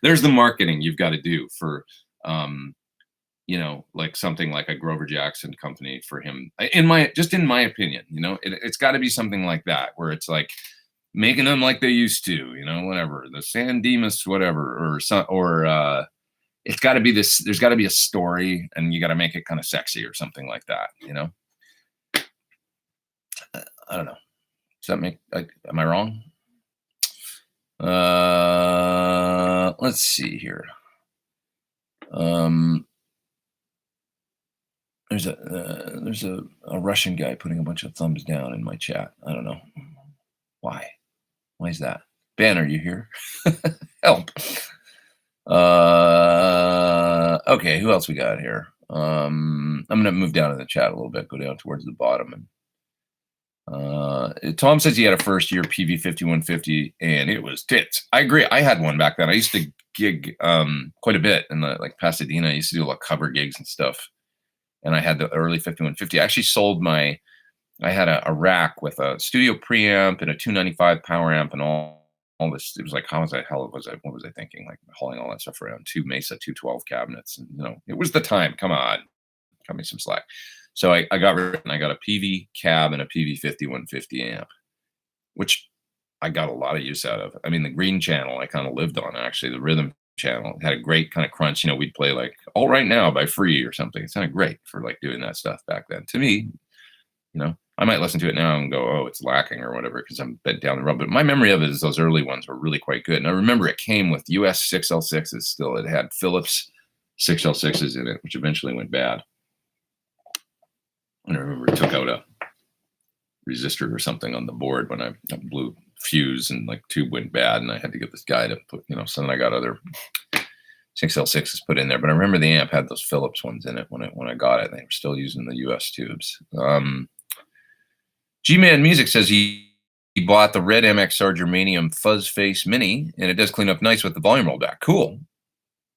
Speaker 1: There's the marketing you've got to do for you know, like something like a Grover Jackson company for him, in my opinion. You know, it's got to be something like that, where it's like making them like they used to, you know, whatever, the San Dimas whatever, or it's got to be this, there's got to be a story, and you got to make it kind of sexy or something like that, you know. I don't know. Does that make, am I wrong? Let's see here. There's a Russian guy putting a bunch of thumbs down in my chat. I don't know why. Why is that? Ben, are you here? Help. Okay, who else we got here? I'm gonna move down in the chat a little bit, go down towards the bottom, and Tom says he had a first year PV 5150 and it was tits. I agree. I had one back then. I used to gig quite a bit in like Pasadena. I used to do a lot of cover gigs and stuff. And I had the early 5150. I actually sold I had a rack with a studio preamp and a 295 power amp and all this. It was like, what was I thinking? Like hauling all that stuff around, 2 Mesa 212 cabinets. And, you know, it was the time. Come on, cut me some slack. So I got rid of it, and I got a PV cab and a PV 5150 amp, which I got a lot of use out of. I mean, the green channel I kind of lived on, actually. The rhythm channel had a great kind of crunch. You know, we'd play like All Right Now by Free or something. It sounded great for like doing that stuff back then. To me, you know, I might listen to it now and go, oh, it's lacking or whatever, because I'm bent down the road. But my memory of it is those early ones were really quite good. And I remember it came with US 6L6s still. It had Philips 6L6s in it, which eventually went bad. And I remember it took out a resistor or something on the board when I blew fuse, and like tube went bad, and I had to get this guy to put, you know, so then I got other 6L6s put in there. But I remember the amp had those Philips ones in it when I got it. They were still using the US tubes. G-Man Music says he bought the red MXR Germanium Fuzz Face Mini, and it does clean up nice with the volume rollback. Cool.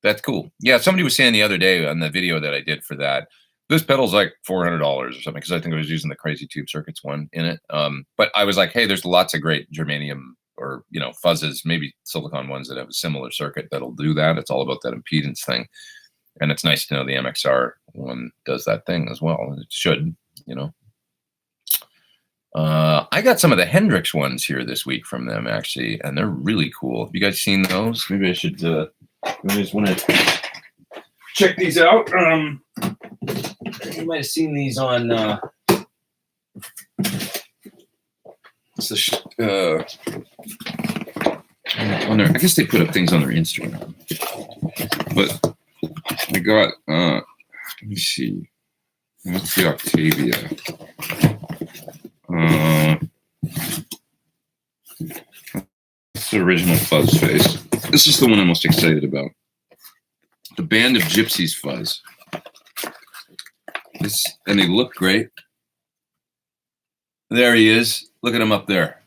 Speaker 1: That's cool. Yeah, somebody was saying the other day on the video that I did for that, this pedal's like $400 or something, because I think I was using the Crazy Tube Circuits one in it. But I was like, hey, there's lots of great Germanium or, you know, fuzzes, maybe silicon ones that have a similar circuit that'll do that. It's all about that impedance thing. And it's nice to know the MXR one does that thing as well. It should, you know. I got some of the Hendrix ones here this week from them, actually, and they're really cool. Have you guys seen those? Maybe I should, maybe I just want to check these out. You might have seen these on, on their, I guess they put up things on their Instagram. But I got, let me see. What's the Octavia? That's the original Fuzz Face. This is the one I'm most excited about. The Band of Gypsies Fuzz. This, and they look great. There he is. Look at him up there,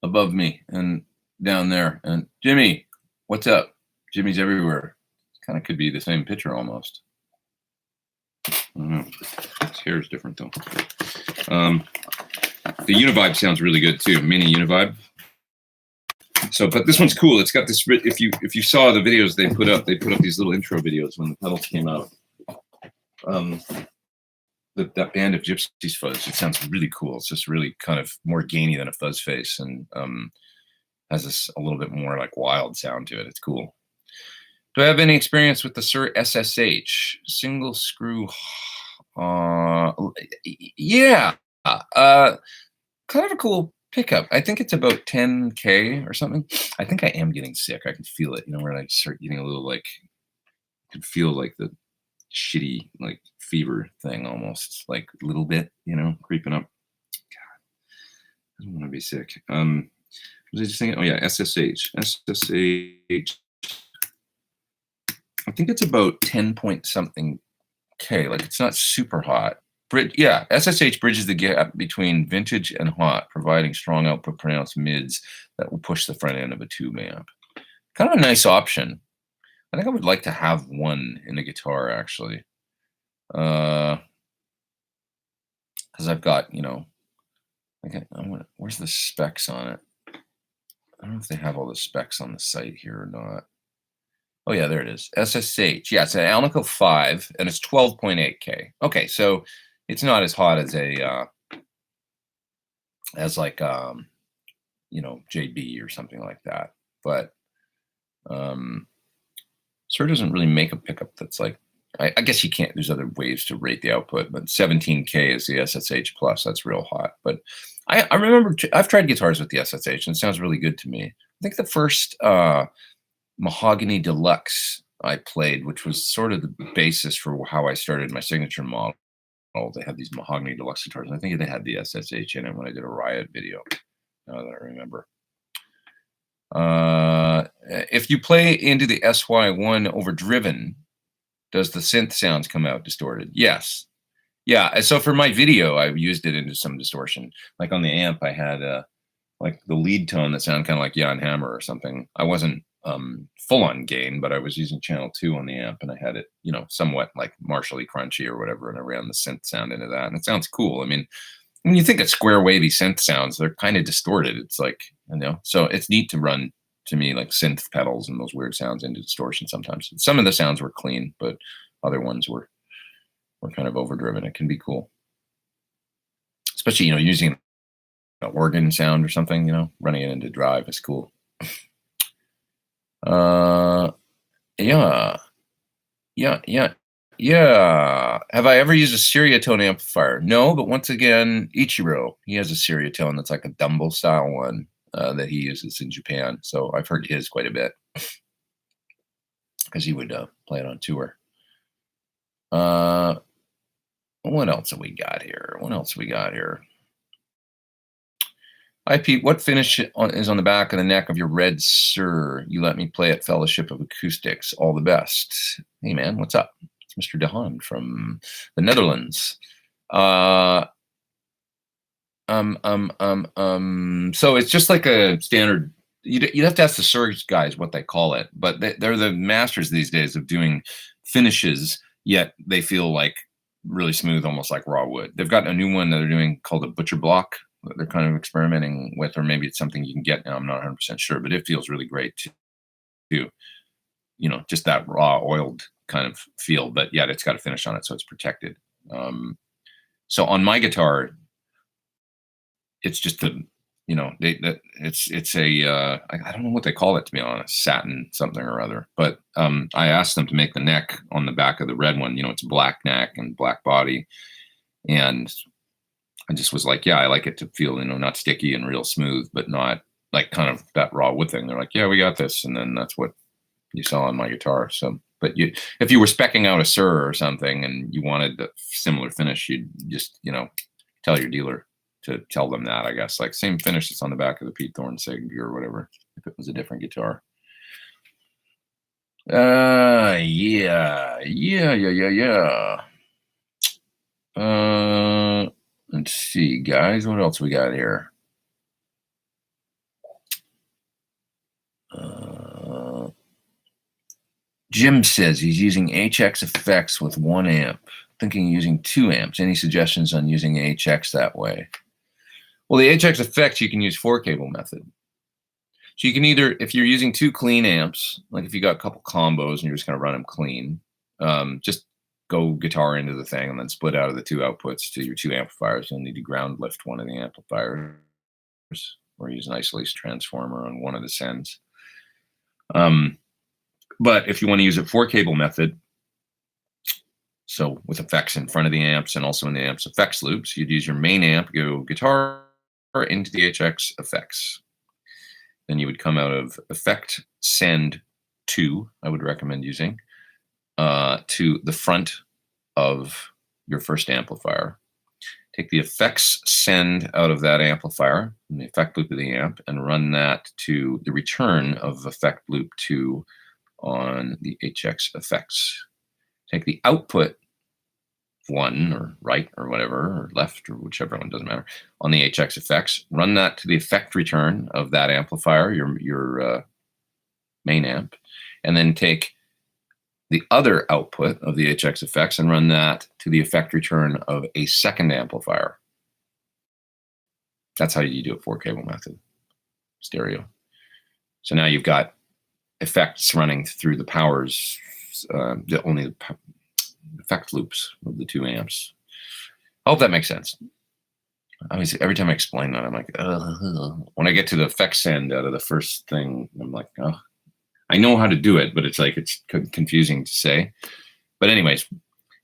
Speaker 1: above me and down there. And Jimmy, what's up? Jimmy's everywhere. Kind of could be the same picture almost. I don't know. His hair is different though. The Univibe sounds really good too. Mini Univibe. So, but this one's cool. It's got this. If you saw the videos they put up these little intro videos when the pedals came out. That Band of Gypsies Fuzz. It sounds really cool. It's just really kind of more gainy than a Fuzz Face, and has this a little bit more like wild sound to it. It's cool. Do I have any experience with the Sir SSH single screw? Yeah. Kind of a cool pickup. I think it's about 10K or something. I think I am getting sick. I can feel it, you know, where I start getting a little like, I can feel like the shitty like fever thing almost, like a little bit, you know, creeping up. God, I don't want to be sick. Was I just thinking? Oh yeah, SSH. I think it's about 10 point something K. Like it's not super hot. Yeah, SSH bridges the gap between vintage and hot, providing strong output pronounced mids that will push the front end of a tube amp. Kind of a nice option. I think I would like to have one in a guitar actually. Because I've got, you know, where's the specs on it? I don't know if they have all the specs on the site here or not. Oh yeah, there it is. SSH. Yeah, it's an Alnico 5 and it's 12.8K. Okay, so it's not as hot as a you know, JB or something like that. But Sir doesn't really make a pickup that's like, I guess you can't, there's other ways to rate the output, but 17K is the SSH plus. That's real hot. But I remember I've tried guitars with the SSH and it sounds really good to me. I think the first Mahogany Deluxe I played, which was sort of the basis for how I started my signature model. They had these Mahogany Deluxe guitars. I think they had the SSH in it when I did a Riot video, now that I remember. If you play into the SY1 overdriven, does the synth sounds come out distorted? Yes. Yeah, so for my video, I used it into some distortion. Like on the amp, I had like the lead tone that sounded kind of like Jan Hammer or something. I wasn't full on gain, but I was using channel 2 on the amp and I had it, you know, somewhat like Marshall-y crunchy or whatever, and I ran the synth sound into that. And it sounds cool. I mean, when you think of square wavy synth sounds, they're kind of distorted. It's like, you know, so it's neat to run, to me, like synth pedals and those weird sounds into distortion sometimes. Some of the sounds were clean, but other ones were kind of overdriven. It can be cool. Especially, you know, using an organ sound or something, you know, running it into drive is cool. Yeah. Have I ever used a Seriatone amplifier? No, but once again, Ichiro, he has a Seriatone that's like a Dumble style one that he uses in Japan. So I've heard his quite a bit because he would play it on tour. What else have we got here? Hi, Pete. What finish is on the back of the neck of your red Sir? You let me play at Fellowship of Acoustics. All the best. Hey, man, what's up? It's Mr. Dehaan from the Netherlands. So it's just like a standard. You'd have to ask the Surge guys what they call it, but they're the masters these days of doing finishes, yet they feel like really smooth, almost like raw wood. They've got a new one that they're doing called a butcher block that they're kind of experimenting with, or maybe it's something you can get now. I'm not 100% sure, but it feels really great too. You know, just that raw oiled kind of feel, but yet it's got a finish on it, so it's protected. So on my guitar, it's just a, you know, it's a I don't know what they call it, to be honest, satin something or other. But I asked them to make the neck on the back of the red one. You know, it's black neck and black body, and I just was like, yeah, I like it to feel, you know, not sticky and real smooth, but not like kind of that raw wood thing. They're like, yeah, we got this, and then that's what you saw on my guitar. So, but if you were speccing out a Sur or something and you wanted a similar finish, you'd just, you know, tell your dealer to tell them that, I guess, like same finish that's on the back of the Pete Thorn Sig or whatever, if it was a different guitar. Yeah. Let's see, guys, what else we got here? Jim says he's using HX effects with 1 amp, thinking using 2 amps. Any suggestions on using HX that way? Well, the HX effects, you can use 4-cable method. So you can either, if you're using 2 clean amps, like if you got a couple combos and you're just going to run them clean, just go guitar into the thing and then split out of the 2 outputs to your 2 amplifiers. You'll need to ground lift one of the amplifiers or use an isolation transformer on one of the sends. But if you want to use a 4-cable method, so with effects in front of the amps and also in the amps effects loops, you'd use your main amp, go guitar into the HX effects. Then you would come out of effect send 2, I would recommend using, to the front of your first amplifier. Take the effects send out of that amplifier in the effect loop of the amp and run that to the return of effect loop 2 on the HX effects. Take the output 1 or right or whatever, or left or whichever one, doesn't matter, on the HX effects, run that to the effect return of that amplifier, your main amp, and then take the other output of the HX effects and run that to the effect return of a second amplifier. That's how you do a 4-cable method, stereo. So now you've got effects running through the powers, only the effect loops of the 2 amps. I hope that makes sense. Obviously, every time I explain that, I'm like, ugh. When I get to the effects send out of the first thing, I'm like, oh, I know how to do it, but it's like, it's confusing to say. But anyways,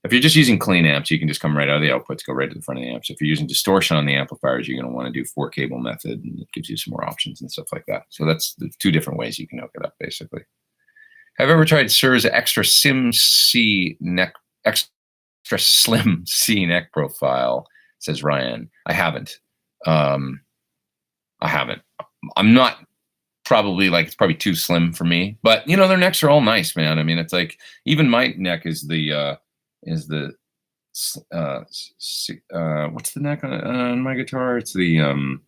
Speaker 1: if you're just using clean amps, you can just come right out of the outputs, go right to the front of the amps. If you're using distortion on the amplifiers, you're going to want to do 4-cable method, and it gives you some more options and stuff like that. So that's the 2 different ways you can hook it up, basically. Have you ever tried Sur's extra slim C neck profile? Says Ryan. I haven't. I'm not probably like, it's probably too slim for me, but you know, their necks are all nice, man. I mean, it's like, even my neck is the what's the neck on my guitar? It's the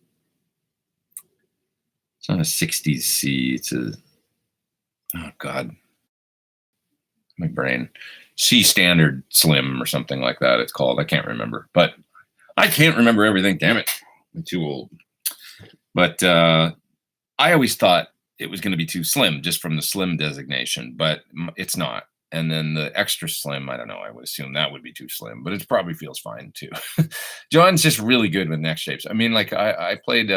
Speaker 1: it's not a 60s C. It's a, oh God, my brain, C standard slim or something like that. It's called. I can't remember, but I can't remember everything. Damn it, I'm too old. But I always thought it was going to be too slim just from the slim designation, but it's not. And then the extra slim, I don't know, I would assume that would be too slim, but it probably feels fine too. John's just really good with neck shapes. I mean, like I played,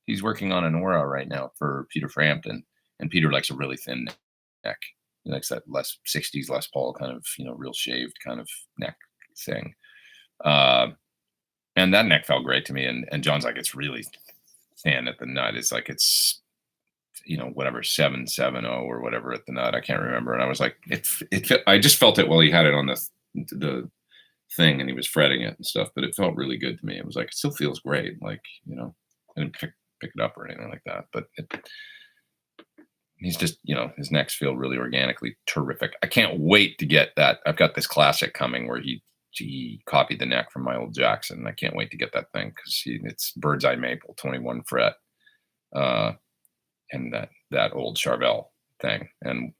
Speaker 1: he's working on an Aura right now for Peter Frampton, and Peter likes a really thin neck. He likes that less 60s Les Paul kind of, you know, real shaved kind of neck thing. And that neck felt great to me. And John's like, it's really thin at the nut. It's like, it's, you know, whatever, 770 or whatever at the nut. I can't remember. And I was like, I just felt it while he had it on the thing and he was fretting it and stuff, but it felt really good to me. It was like, it still feels great. Like, you know, I didn't pick it up or anything like that, but he's just, you know, his necks feel really organically terrific. I can't wait to get that. I've got this classic coming where he he copied the neck from my old Jackson. I can't wait to get that thing because it's bird's eye maple, 21 fret, and that old Charvel thing. And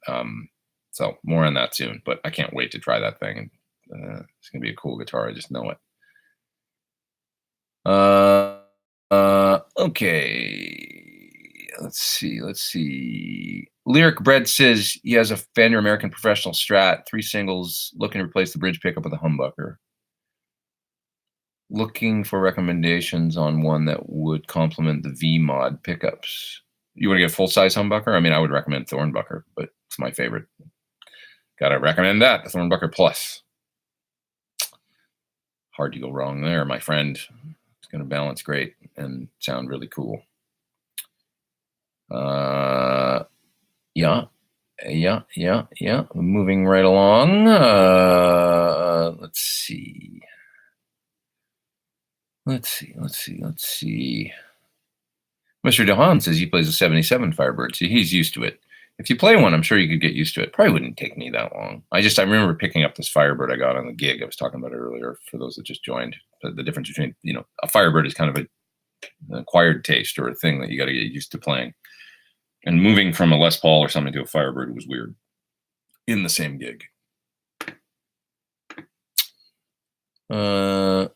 Speaker 1: so more on that soon. But I can't wait to try that thing. It's gonna be a cool guitar. I just know it. Okay. Let's see. Lyric Bread says he has a Fender American Professional Strat, 3 singles, looking to replace the bridge pickup with a humbucker. Looking for recommendations on one that would complement the V-Mod pickups. You want to get a full-size humbucker? I mean, I would recommend Thornbucker, but it's my favorite. Gotta recommend that, the Thornbucker Plus. Hard to go wrong there, my friend. It's going to balance great and sound really cool. Yeah. Moving right along. Let's see. Mr. DeHaan says he plays a 77 Firebird, so he's used to it. If you play one, I'm sure you could get used to it. Probably wouldn't take me that long. I remember picking up this Firebird I got on the gig I was talking about earlier for those that just joined. The difference between, a Firebird is kind of an acquired taste or a thing that you got to get used to playing. And moving from a Les Paul or something to a Firebird was weird in the same gig. Okay.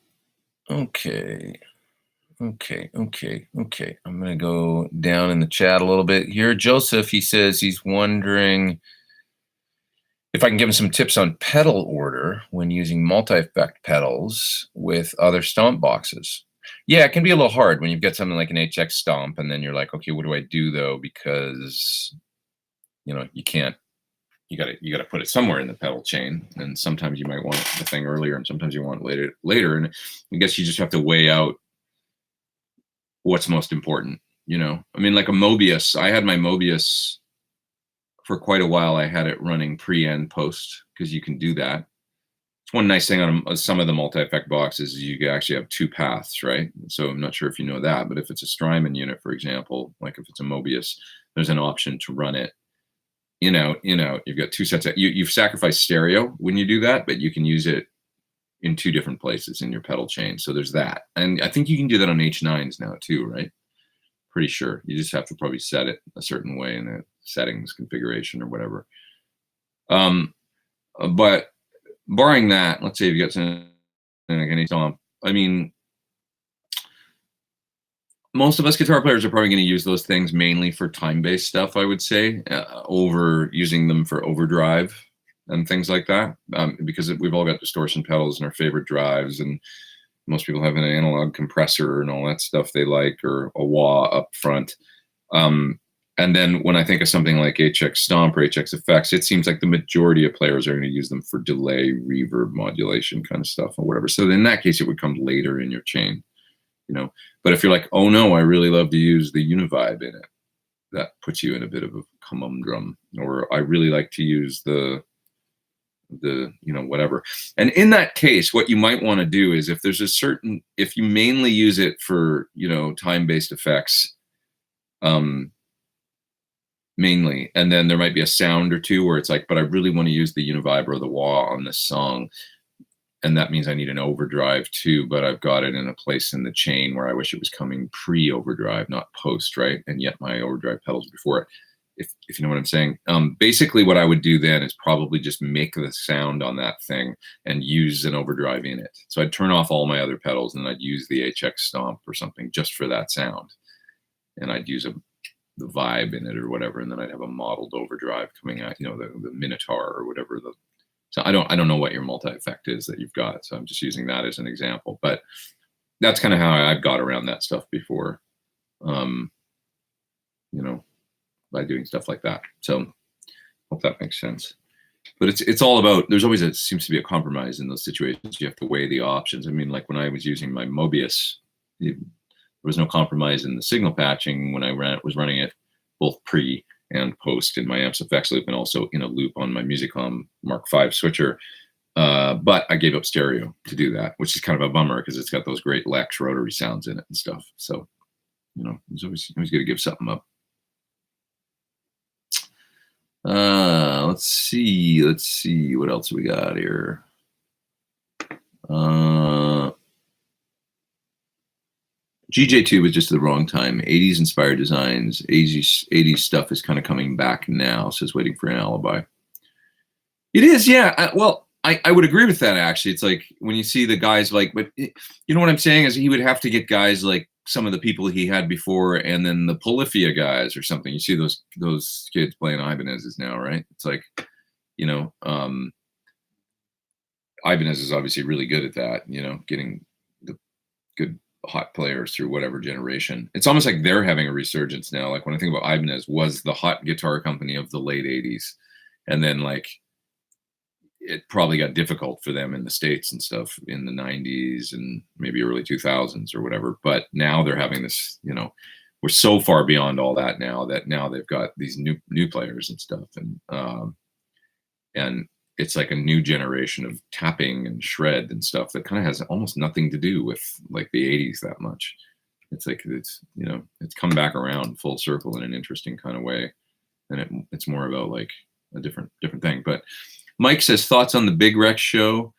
Speaker 1: I'm going to go down in the chat a little bit here. Joseph, he says he's wondering if I can give him some tips on pedal order when using multi-effect pedals with other stomp boxes. Yeah, it can be a little hard when you've got something like an HX Stomp and then you're like, okay, what do I do though? Because, you can't, you got to put it somewhere in the pedal chain. And sometimes you might want the thing earlier and sometimes you want it later. And I guess you just have to weigh out what's most important, I mean, like a Mobius, I had my Mobius for quite a while. I had it running pre and post because you can do that. It's one nice thing on some of the multi-effect boxes is you actually have 2 paths, right? So I'm not sure if you know that, but if it's a Strymon unit, for example, like if it's a Mobius, there's an option to run it in out. You've got 2 sets. You've sacrificed stereo when you do that, but you can use it in 2 different places in your pedal chain. So there's that. And I think you can do that on H9s now too, right? Pretty sure. You just have to probably set it a certain way in the settings configuration or whatever. But barring that, let's say if you got something like any stomp, I mean, most of us guitar players are probably going to use those things mainly for time-based stuff, I would say, over using them for overdrive and things like that, because we've all got distortion pedals in our favorite drives, and most people have an analog compressor and all that stuff they like, or a wah up front. And then when I think of something like HX Stomp or HX Effects, it seems like the majority of players are going to use them for delay, reverb, modulation kind of stuff or whatever. So in that case, it would come later in your chain, But if you're like, oh no, I really love to use the Univibe in it, that puts you in a bit of a conundrum. Or I really like to use the whatever. And in that case, what you might want to do is if you mainly use it for, time-based effects, mainly, and then there might be a sound or two where it's like, but I really want to use the Univibe or the wah on this song. And that means I need an overdrive too, but I've got it in a place in the chain where I wish it was coming pre-overdrive, not post, right? And yet my overdrive pedals before it. If you know what I'm saying. Basically what I would do then is probably just make the sound on that thing and use an overdrive in it. So I'd turn off all my other pedals and I'd use the HX Stomp or something just for that sound. And I'd use the vibe in it or whatever, and then I'd have a modeled overdrive coming out, the Minotaur or whatever. So I don't know what your multi-effect is that you've got. So I'm just using that as an example. But that's kind of how I've got around that stuff before. By doing stuff like that. So hope that makes sense. But it's all about, there's always seems to be a compromise in those situations. You have to weigh the options. I mean, like when I was using my Mobius, there was no compromise in the signal patching when I was running it both pre and post in my amps effects loop and also in a loop on my Musicom Mark V switcher. But I gave up stereo to do that, which is kind of a bummer because it's got those great Lex rotary sounds in it and stuff. So, it's always good to give something up. Let's see what else we got here.
Speaker 2: GJ2 was just the wrong time. 80s inspired designs. 80s stuff is kind of coming back now. Says waiting for an alibi. It is, yeah. I would agree with that, actually. It's like when you see the guys like, but you know what I'm saying is he would have to get guys like some of the people he had before, and then the Polyphia guys or something. You see those kids playing Ibanez's now, right? It's like, you know, Ibanez is obviously really good at that, you know, getting the good hot players through whatever generation. It's almost like they're having a resurgence now. Like when I think about Ibanez, was the hot guitar company of the late 80s. And then like it probably got difficult for them in the States and stuff in the 90s and maybe early 2000s or whatever. But now they're having this, you know, we're so far beyond all that now they've got these new players and stuff. And it's like a new generation of tapping and shred and stuff that kind of has almost nothing to do with like the 80s that much. It's like, it's, you know, it's come back around full circle in an interesting kind of way. And it's more about like a different thing. But Mike says, thoughts on the Big Rex show?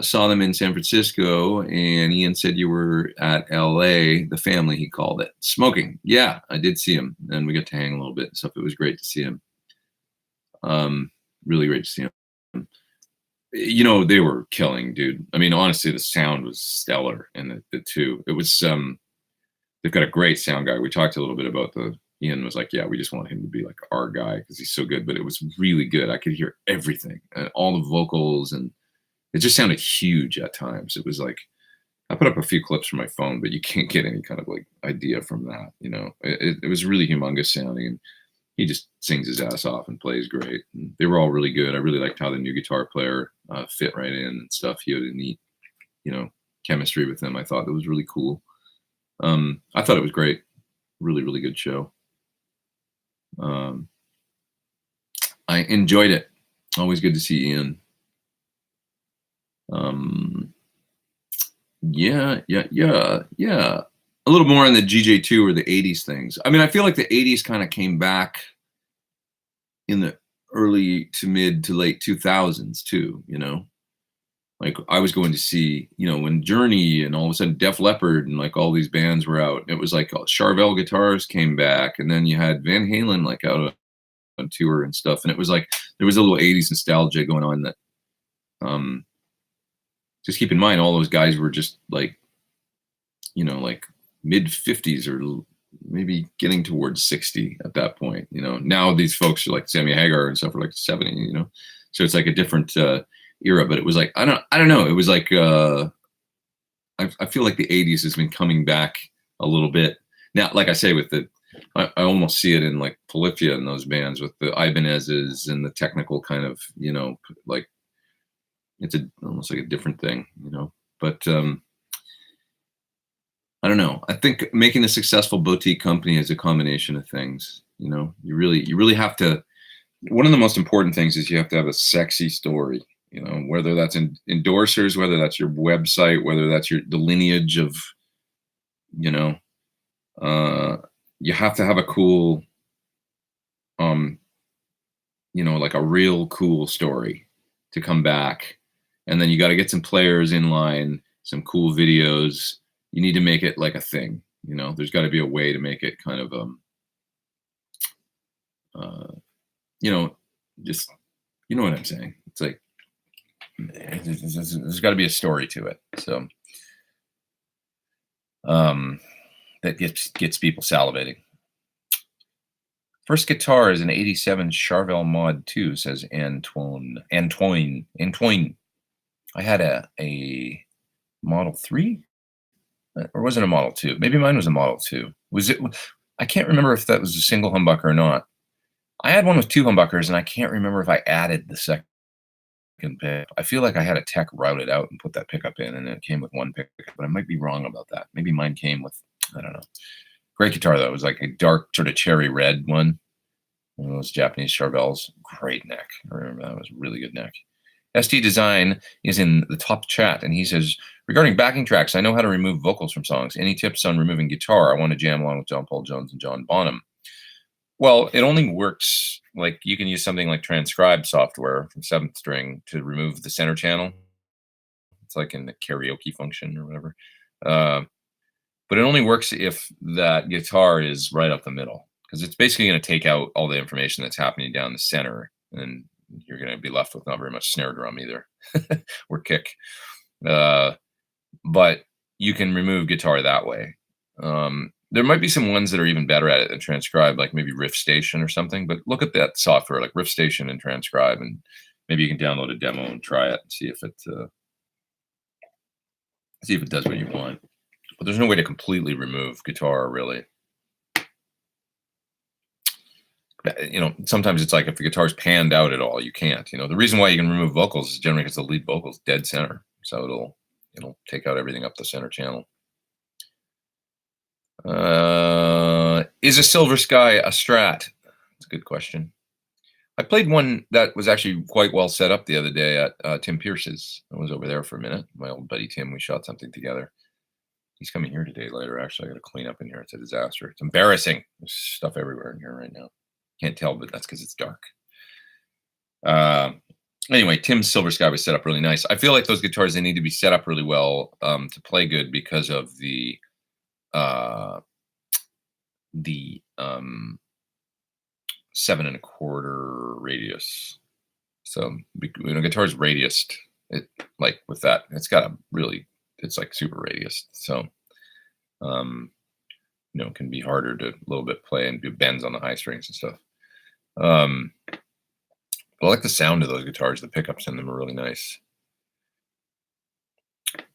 Speaker 2: Saw them in San Francisco, and Ian said you were at LA, the family, he called it. Smoking. Yeah, I did see him, and we got to hang a little bit and stuff. It was great to see him. Really great to see him. You know, they were killing, dude. I mean, honestly, the sound was stellar in the two. It was, they've got a great sound guy. We talked a little bit about Ian was like, yeah, we just want him to be like our guy because he's so good, but it was really good. I could hear everything and all the vocals, and it just sounded huge at times. It was like, I put up a few clips from my phone, but you can't get any kind of like idea from that, you know. It was really humongous sounding, and he just sings his ass off and plays great. And they were all really good. I really liked how the new guitar player fit right in and stuff. He had a neat, you know, chemistry with him. I thought that was really cool. I thought it was great. Really, really good show. I enjoyed it. Always good to see Ian. Yeah. A little more on the GJ2 or the 80s things. I mean, I feel like the 80s kind of came back in the early to mid to late 2000s too, you know? Like I was going to see, you know, when Journey and all of a sudden Def Leppard and like all these bands were out. It was like Charvel guitars came back, and then you had Van Halen like out on tour and stuff. And it was like there was a little 80s nostalgia going on that just keep in mind all those guys were just like, you know, like mid 50s or maybe getting towards 60 at that point. You know, now these folks are like Sammy Hagar and stuff are like 70, you know, so it's like a different era. But it was like I don't know, it was like I feel like the 80s has been coming back a little bit now. Like I say, with I almost see it in like Polyphia and those bands with the Ibanez's and the technical kind of, you know, like it's almost like a different thing, you know. But I don't know. I think making a successful boutique company is a combination of things. You know, you really have to. One of the most important things is you have to have a sexy story. You know, whether that's endorsers, whether that's your website, whether that's the lineage of, you know, you have to have a cool, you know, like a real cool story to come back, and then you got to get some players in line, some cool videos. You need to make it like a thing, you know. There's got to be a way to make it kind of, you know, just, you know what I'm saying. It's like there's got to be a story to it, so that gets people salivating. First guitar is an '87 Charvel Mod 2, says Antoine. I had a Model 3. Or was it a Model 2? Maybe mine was a Model 2. Was it? I can't remember if that was a single humbucker or not. I had one with 2 humbuckers, and I can't remember if I added the second pick. I feel like I had a tech route it out and put that pickup in, and it came with 1 pickup, but I might be wrong about that. Maybe mine came with, I don't know. Great guitar, though. It was like a dark sort of cherry red one of those Japanese Charvels. Great neck. I remember that was a really good neck. ST Design is in the top chat, and he says, regarding backing tracks, I know how to remove vocals from songs. Any tips on removing guitar? I want to jam along with John Paul Jones and John Bonham. Well, it only works, like you can use something like transcribe software from 7th String to remove the center channel. It's
Speaker 1: It's like in the karaoke function or whatever. But it only works if that guitar is right up the middle, because it's basically going to take out all the information that's happening down the center, and you're going to be left with not very much snare drum either, or kick. But you can remove guitar that way. There might be some ones that are even better at it than Transcribe, like maybe Riff Station or something. But look at that software, like Riff Station and Transcribe, and maybe you can download a demo and try it and see if it does what you want. But there's no way to completely remove guitar, really. You know, sometimes it's like if the guitar's panned out at all, you can't. You know, the reason why you can remove vocals is generally because the lead vocal's dead center, so it'll take out everything up the center channel. Is a Silver Sky a Strat? That's a good question. I played one that was actually quite well set up the other day at Tim Pierce's. I was over there for a minute. My old buddy Tim, we shot something together. He's coming here today later. Actually, I got to clean up in here. It's a disaster. It's embarrassing. There's stuff everywhere in here right now. Can't tell, but that's because it's dark. Anyway, Tim's Silver Sky was set up really nice. I feel like those guitars, they need to be set up really well to play good because of the 7 1/4 radius. So, you know, guitar's radiused. It, like with that, it's got a really, it's like super radiused. So, you know, it can be harder to a little bit play and do bends on the high strings and stuff. But I like the sound of those guitars. The pickups in them are really nice.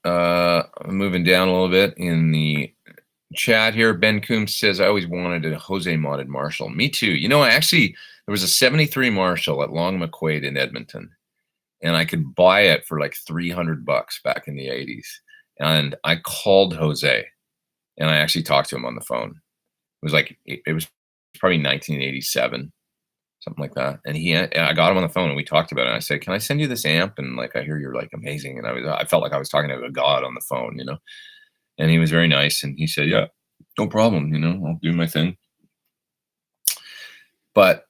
Speaker 1: I'm moving down a little bit in the chat here. Ben Coombs says, I always wanted a Jose modded Marshall. Me too. You know, there was a 73 Marshall at Long McQuaid in Edmonton, and I could buy it for like $300 back in the 80s. And I called Jose, and I actually talked to him on the phone. It was probably 1987, something like that. And I got him on the phone, and we talked about it. And I said, can I send you this amp? And like, I hear you're like amazing. And I felt like I was talking to a god on the phone, you know. And he was very nice, and he said, yeah, no problem, you know, I'll do my thing. But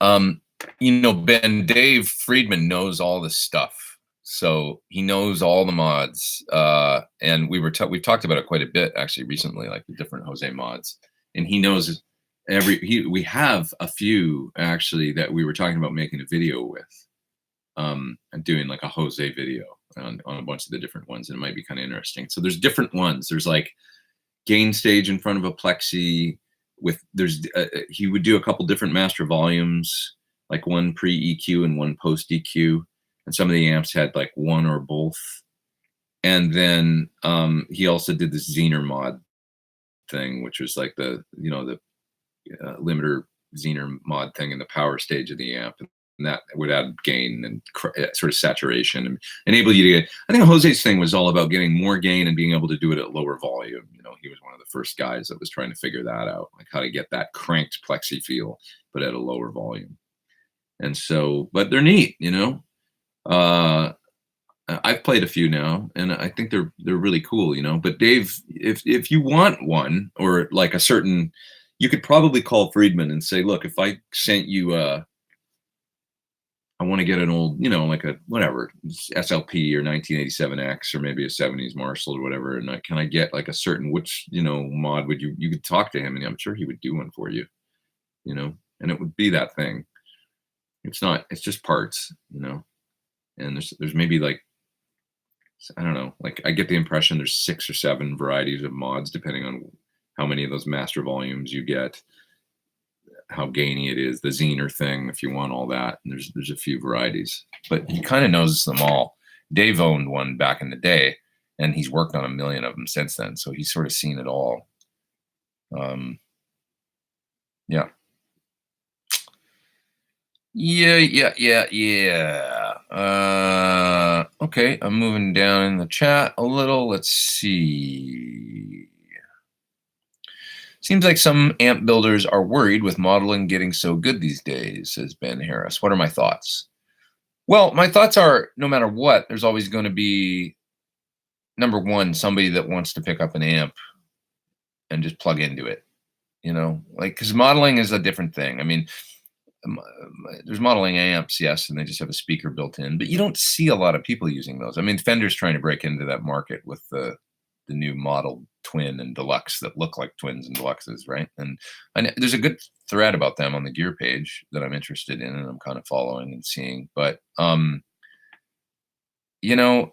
Speaker 1: you know, Ben, Dave Friedman knows all this stuff, so he knows all the mods. And we've talked about it quite a bit actually recently, like the different Jose mods. And he knows we have a few actually that we were talking about making a video with, and doing like a Jose video on a bunch of the different ones, and it might be kind of interesting. So there's different ones. There's like gain stage in front of a Plexi with, he would do a couple different master volumes, like one pre-EQ and one post-EQ. And some of the amps had like one or both. And then he also did this Zener mod thing, which was like the limiter Zener mod thing in the power stage of the amp. And that would add gain and sort of saturation and enable you to get, I think Jose's thing was all about getting more gain and being able to do it at lower volume. You know, he was one of the first guys that was trying to figure that out, like how to get that cranked Plexi feel, but at a lower volume. And so, but they're neat, you know. I've played a few now, and I think they're really cool, you know. But Dave, if you want one, or like a certain, you could probably call Friedman and say, look, if I sent you I want to get an old, you know, like a whatever SLP or 1987X or maybe a 70s Marshall or whatever, and can I get like a certain, which, you know, mod would you could talk to him, and I'm sure he would do one for you, you know, and it would be that thing. It's just parts, you know, and there's maybe like, I don't know, like I get the impression there's 6 or 7 varieties of mods depending on how many of those master volumes you get, how gainy it is, the Zener thing, if you want all that. And there's a few varieties, but he kind of knows them all. Dave owned one back in the day, and he's worked on a million of them since then. So he's sort of seen it all. Yeah. Okay, I'm moving down in the chat a little. Let's see. Seems like some amp builders are worried with modeling getting so good these days, says Ben Harris. What are my thoughts? Well, my thoughts are, no matter what, there's always going to be, number one, somebody that wants to pick up an amp and just plug into it, you know, like, because modeling is a different thing. I mean, there's modeling amps, yes, and they just have a speaker built in, but you don't see a lot of people using those. I mean, Fender's trying to break into that market with the new model twin and deluxe that look like twins and deluxes, right? And there's a good thread about them on the gear page that I'm interested in and I'm kind of following and seeing. But you know,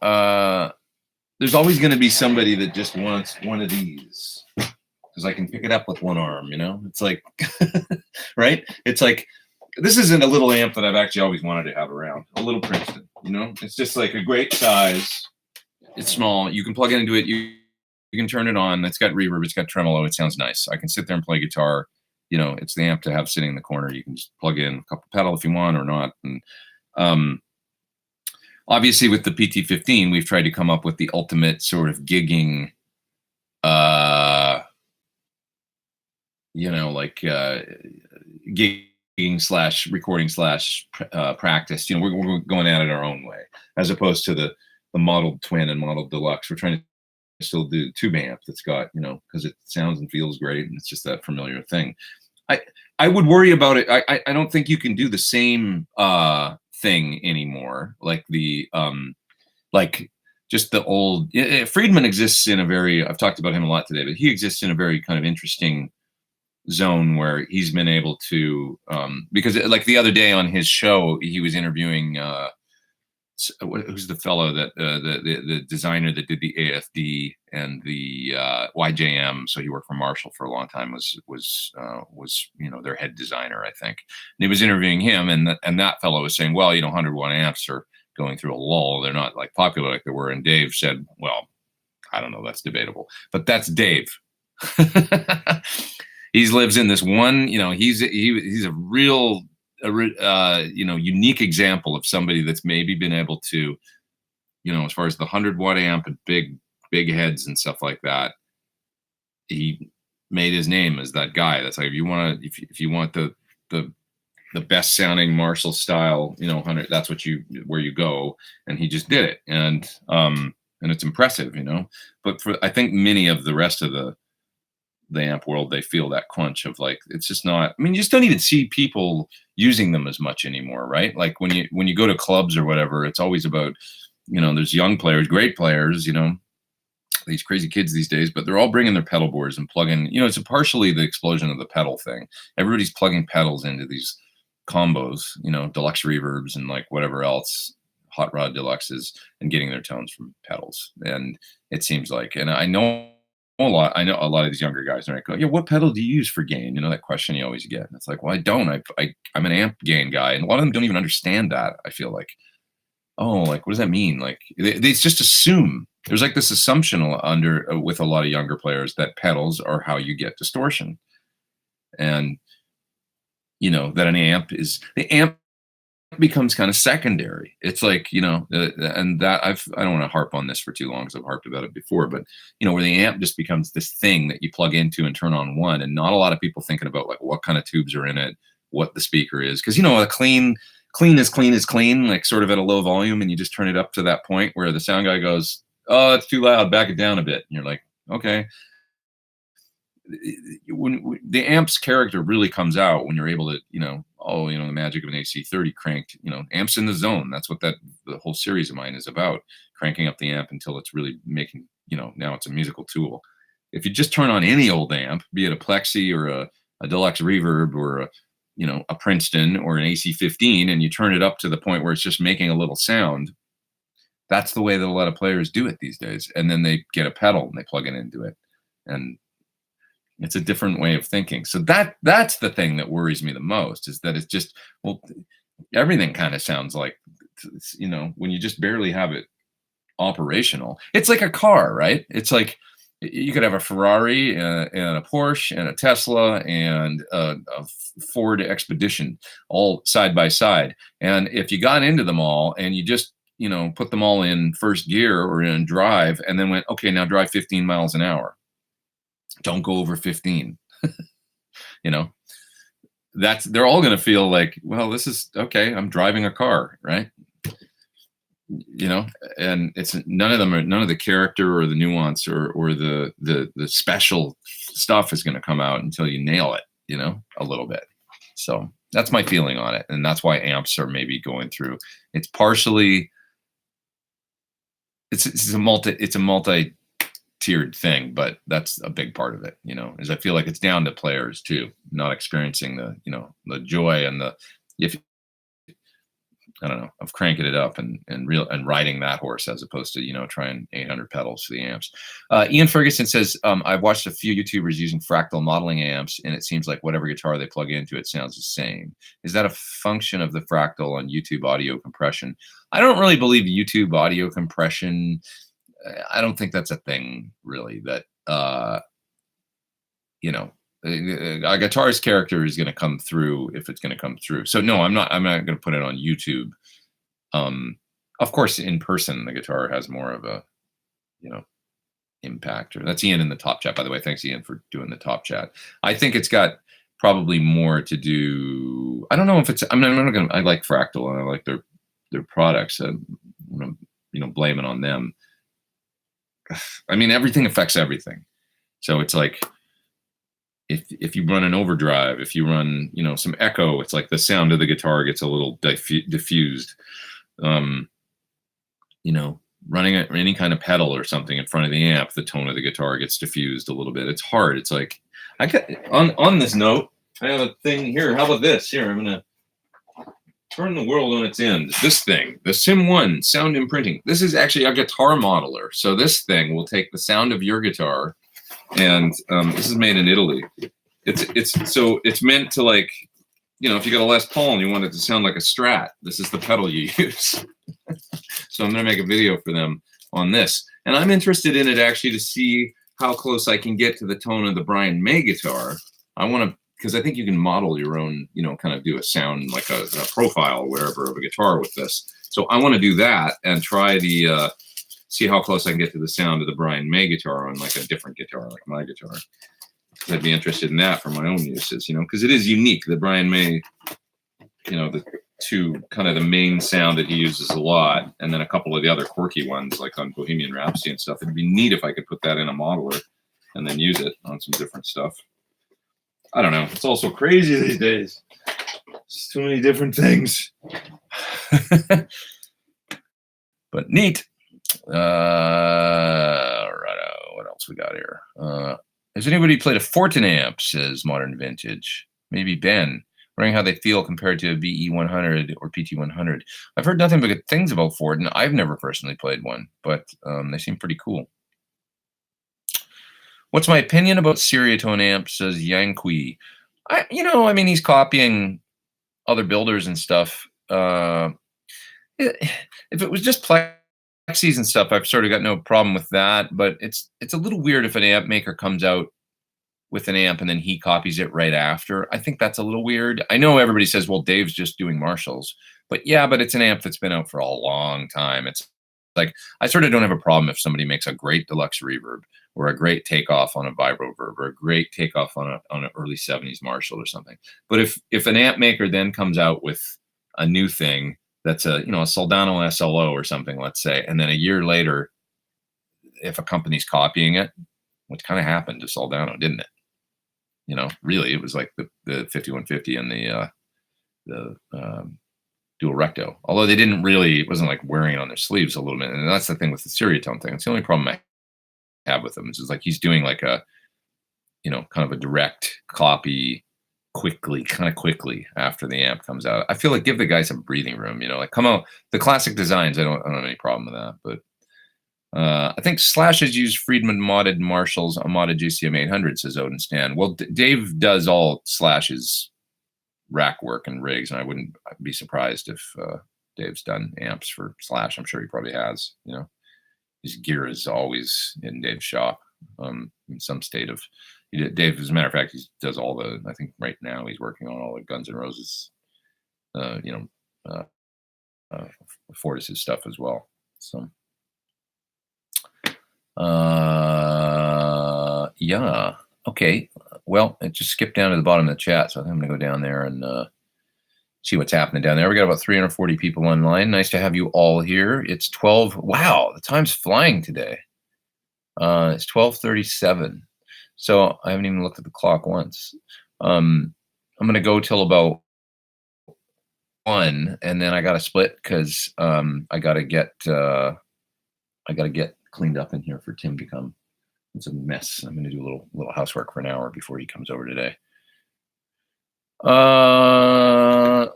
Speaker 1: there's always going to be somebody that just wants one of these because I can pick it up with one arm, you know? It's like, right? It's like, this isn't a little amp that I've actually always wanted to have around. A little Princeton, you know? It's just like a great size. It's small. You can plug it into it. You can turn it on. It's got reverb. It's got tremolo. It sounds nice. I can sit there and play guitar. You know, it's the amp to have sitting in the corner. You can just plug in a couple pedal if you want or not. And obviously with the PT-15, we've tried to come up with the ultimate sort of gigging, you know, like gigging slash recording slash practice. You know, we're going at it our own way, as opposed to the modeled twin and modeled deluxe. We're trying to still do tube amp that's got, you know, because it sounds and feels great, and it's just that familiar thing. I would worry about it. I don't think you can do the same thing anymore, like the like just the old Friedman exists in a very, I've talked about him a lot today, but he exists in a very kind of interesting zone where he's been able to because like the other day on his show he was interviewing who's the fellow that the designer that did the AFD and the YJM, so he worked for Marshall for a long time, was you know, their head designer, I think. And he was interviewing him, and that fellow was saying, well, you know, 101 amps are going through a lull. They're not like popular like they were. And Dave said, well, I don't know, that's debatable, but that's Dave. He lives in this one, you know, he's a real you know, unique example of somebody that's maybe been able to, you know, as far as the 100-watt amp and big heads and stuff like that, he made his name as that guy. That's like, if you want to, if you want the best sounding Marshall style, you know, 100, that's where you go. And he just did it, and it's impressive, you know. But for, I think many of the rest of the amp world, they feel that crunch of like, it's just not, I mean, you just don't even see people using them as much anymore, right? Like when you go to clubs or whatever, it's always about, you know, there's young players, great players, you know, these crazy kids these days, but they're all bringing their pedal boards and plugging, you know, it's partially the explosion of the pedal thing. Everybody's plugging pedals into these combos, you know, deluxe reverbs and like whatever else, hot rod deluxes, and getting their tones from pedals. And it seems like, and I know a lot of these younger guys, and I go, yeah, what pedal do you use for gain? You know, that question you always get. And it's like, well, I don't. I'm an amp gain guy, and a lot of them don't even understand that. I feel like, oh, like what does that mean? Like they just assume, there's like this assumption with a lot of younger players that pedals are how you get distortion, and you know that the amp becomes kind of secondary. It's like, you know, and that I don't want to harp on this for too long because I've harped about it before, but you know, where the amp just becomes this thing that you plug into and turn on one, and not a lot of people thinking about like what kind of tubes are in it, what the speaker is, because you know, a clean is clean, like sort of at a low volume, and you just turn it up to that point where the sound guy goes, oh, it's too loud, back it down a bit, and you're like, okay. When the amp's character really comes out when you're able to, you know, oh, you know, the magic of an AC30 cranked, you know, amps in the zone. That's what the whole series of mine is about, cranking up the amp until it's really making, you know, now it's a musical tool. If you just turn on any old amp, be it a Plexi or a deluxe reverb or a, you know, a Princeton or an AC15, and you turn it up to the point where it's just making a little sound, that's the way that a lot of players do it these days. And then they get a pedal and they plug it into it, and it's a different way of thinking. So that's the thing that worries me the most, is that it's just, well, everything kind of sounds like, you know, when you just barely have it operational. It's like a car, right? It's like you could have a Ferrari and a Porsche and a Tesla and a Ford Expedition all side by side. And if you got into them all and you just, you know, put them all in first gear or in drive and then went, okay, now drive 15 miles an hour. Don't go over 15. You know, they're all going to feel like, well, this is okay. I'm driving a car, right? You know, and it's none of the character or the nuance or the special stuff is going to come out until you nail it, you know, a little bit. So That's my feeling on it, and that's why amps are maybe going through. It's partially it's a multi-tiered thing, but that's a big part of it. Is I feel like it's down to players too, not experiencing the joy and if I don't know, of cranking it up and riding that horse as opposed to trying 800 pedals for the amps. Ian Ferguson says, I've watched a few YouTubers using fractal modeling amps, and it seems like whatever guitar they plug into it sounds the same. Is that a function of the fractal and YouTube audio compression? I don't really believe YouTube audio compression. I don't think that's a thing really. That a guitar's character is going to come through if it's going to come through. So no, I'm not going to put it on YouTube. Of course, in person, the guitar has more of a, impact. Or that's Ian in the top chat, by the way. Thanks, Ian, for doing the top chat. I think it's got probably more to do. I don't know if it's. I like Fractal and I like their products. Blame it on them. I mean, everything affects everything. So it's like, if you run an overdrive, if you run, some echo, it's like the sound of the guitar gets a little diffused. Running any kind of pedal or something in front of the amp, the tone of the guitar gets diffused a little bit. It's hard. It's like, I got on this note, I have a thing here. How about this? Here, I'm going to turn the world on its end. This thing, the Sim1 sound imprinting. This is actually a guitar modeler. So this thing will take the sound of your guitar, and this is made in Italy. It's meant to, like, if you got a Les Paul and you want it to sound like a Strat, this is the pedal you use. So I'm going to make a video for them on this. And I'm interested in it actually to see how close I can get to the tone of the Brian May guitar. I want to, because I think you can model your own, kind of do a sound like a profile or wherever of a guitar with this. So I want to do that and try the, see how close I can get to the sound of the Brian May guitar on like a different guitar, like my guitar. Because I'd be interested in that for my own uses, because it is unique. The Brian May, the two kind of the main sound that he uses a lot, and then a couple of the other quirky ones like on Bohemian Rhapsody and stuff. It'd be neat if I could put that in a modeler and then use it on some different stuff. I don't know. It's all so crazy these days. It's too many different things. But neat. Right. What else we got here? Has anybody played a Fortin amp, says Modern Vintage? Maybe Ben. Wondering how they feel compared to a VE100 or PT100. I've heard nothing but good things about Fortin. I've never personally played one, but they seem pretty cool. What's my opinion about Stereotone amps, says Yanqui. He's copying other builders and stuff. If it was just Plexis and stuff, I've sort of got no problem with that, but it's a little weird if an amp maker comes out with an amp and then he copies it right after. I think that's a little weird. I know everybody says, well, Dave's just doing Marshalls, but yeah, but it's an amp that's been out for a long time. It's like, I sort of don't have a problem if somebody makes a great deluxe reverb or a great takeoff on a vibroverb or a great takeoff on an early 70s Marshall or something. But if an amp maker then comes out with a new thing that's a Soldano SLO or something, let's say, and then a year later, if a company's copying it, which kind of happened to Soldano, didn't it? Really, it was like the 5150 and the dual recto. Although they didn't really, it wasn't like wearing it on their sleeves a little bit. And that's the thing with the Stereotone thing. It's the only problem I have with him. It's just like he's doing like a, kind of a direct copy quickly after the amp comes out. I feel like give the guy some breathing room, like come out. The classic designs, I don't have any problem with that, but I think Slash has used Friedman modded Marshalls, a modded GCM 800, says Odin Stan. Well, Dave does all Slash's rack work and rigs, and I wouldn't be surprised if Dave's done amps for Slash. I'm sure he probably has. His gear is always in Dave's shop, in some state of. Dave, as a matter of fact, he does all the. I think right now he's working on all the Guns N' Roses, Fortis' stuff as well. So. Yeah. Okay. Well, it just skipped down to the bottom of the chat, so I think I'm gonna go down there and see what's happening down there. We got about 340 people online. Nice to have you all here. It's 12. Wow, the time's flying today. It's 12:37. So I haven't even looked at the clock once. I'm gonna go till about one, and then I got to split because I got to get cleaned up in here for Tim to come. It's a mess. I'm going to do a little housework for an hour before he comes over today.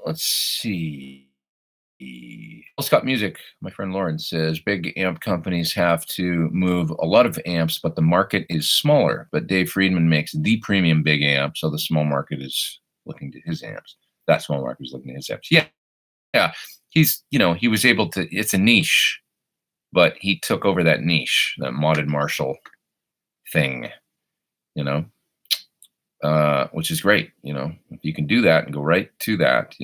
Speaker 1: Let's see. Scott Music, my friend Lauren says, big amp companies have to move a lot of amps, but the market is smaller. But Dave Friedman makes the premium big amp, so the small market is looking to his amps. That small market is looking to his amps. Yeah. He's, he was able to, it's a niche, but he took over that niche, that modded Marshall thing, which is great. If you can do that and go right to that,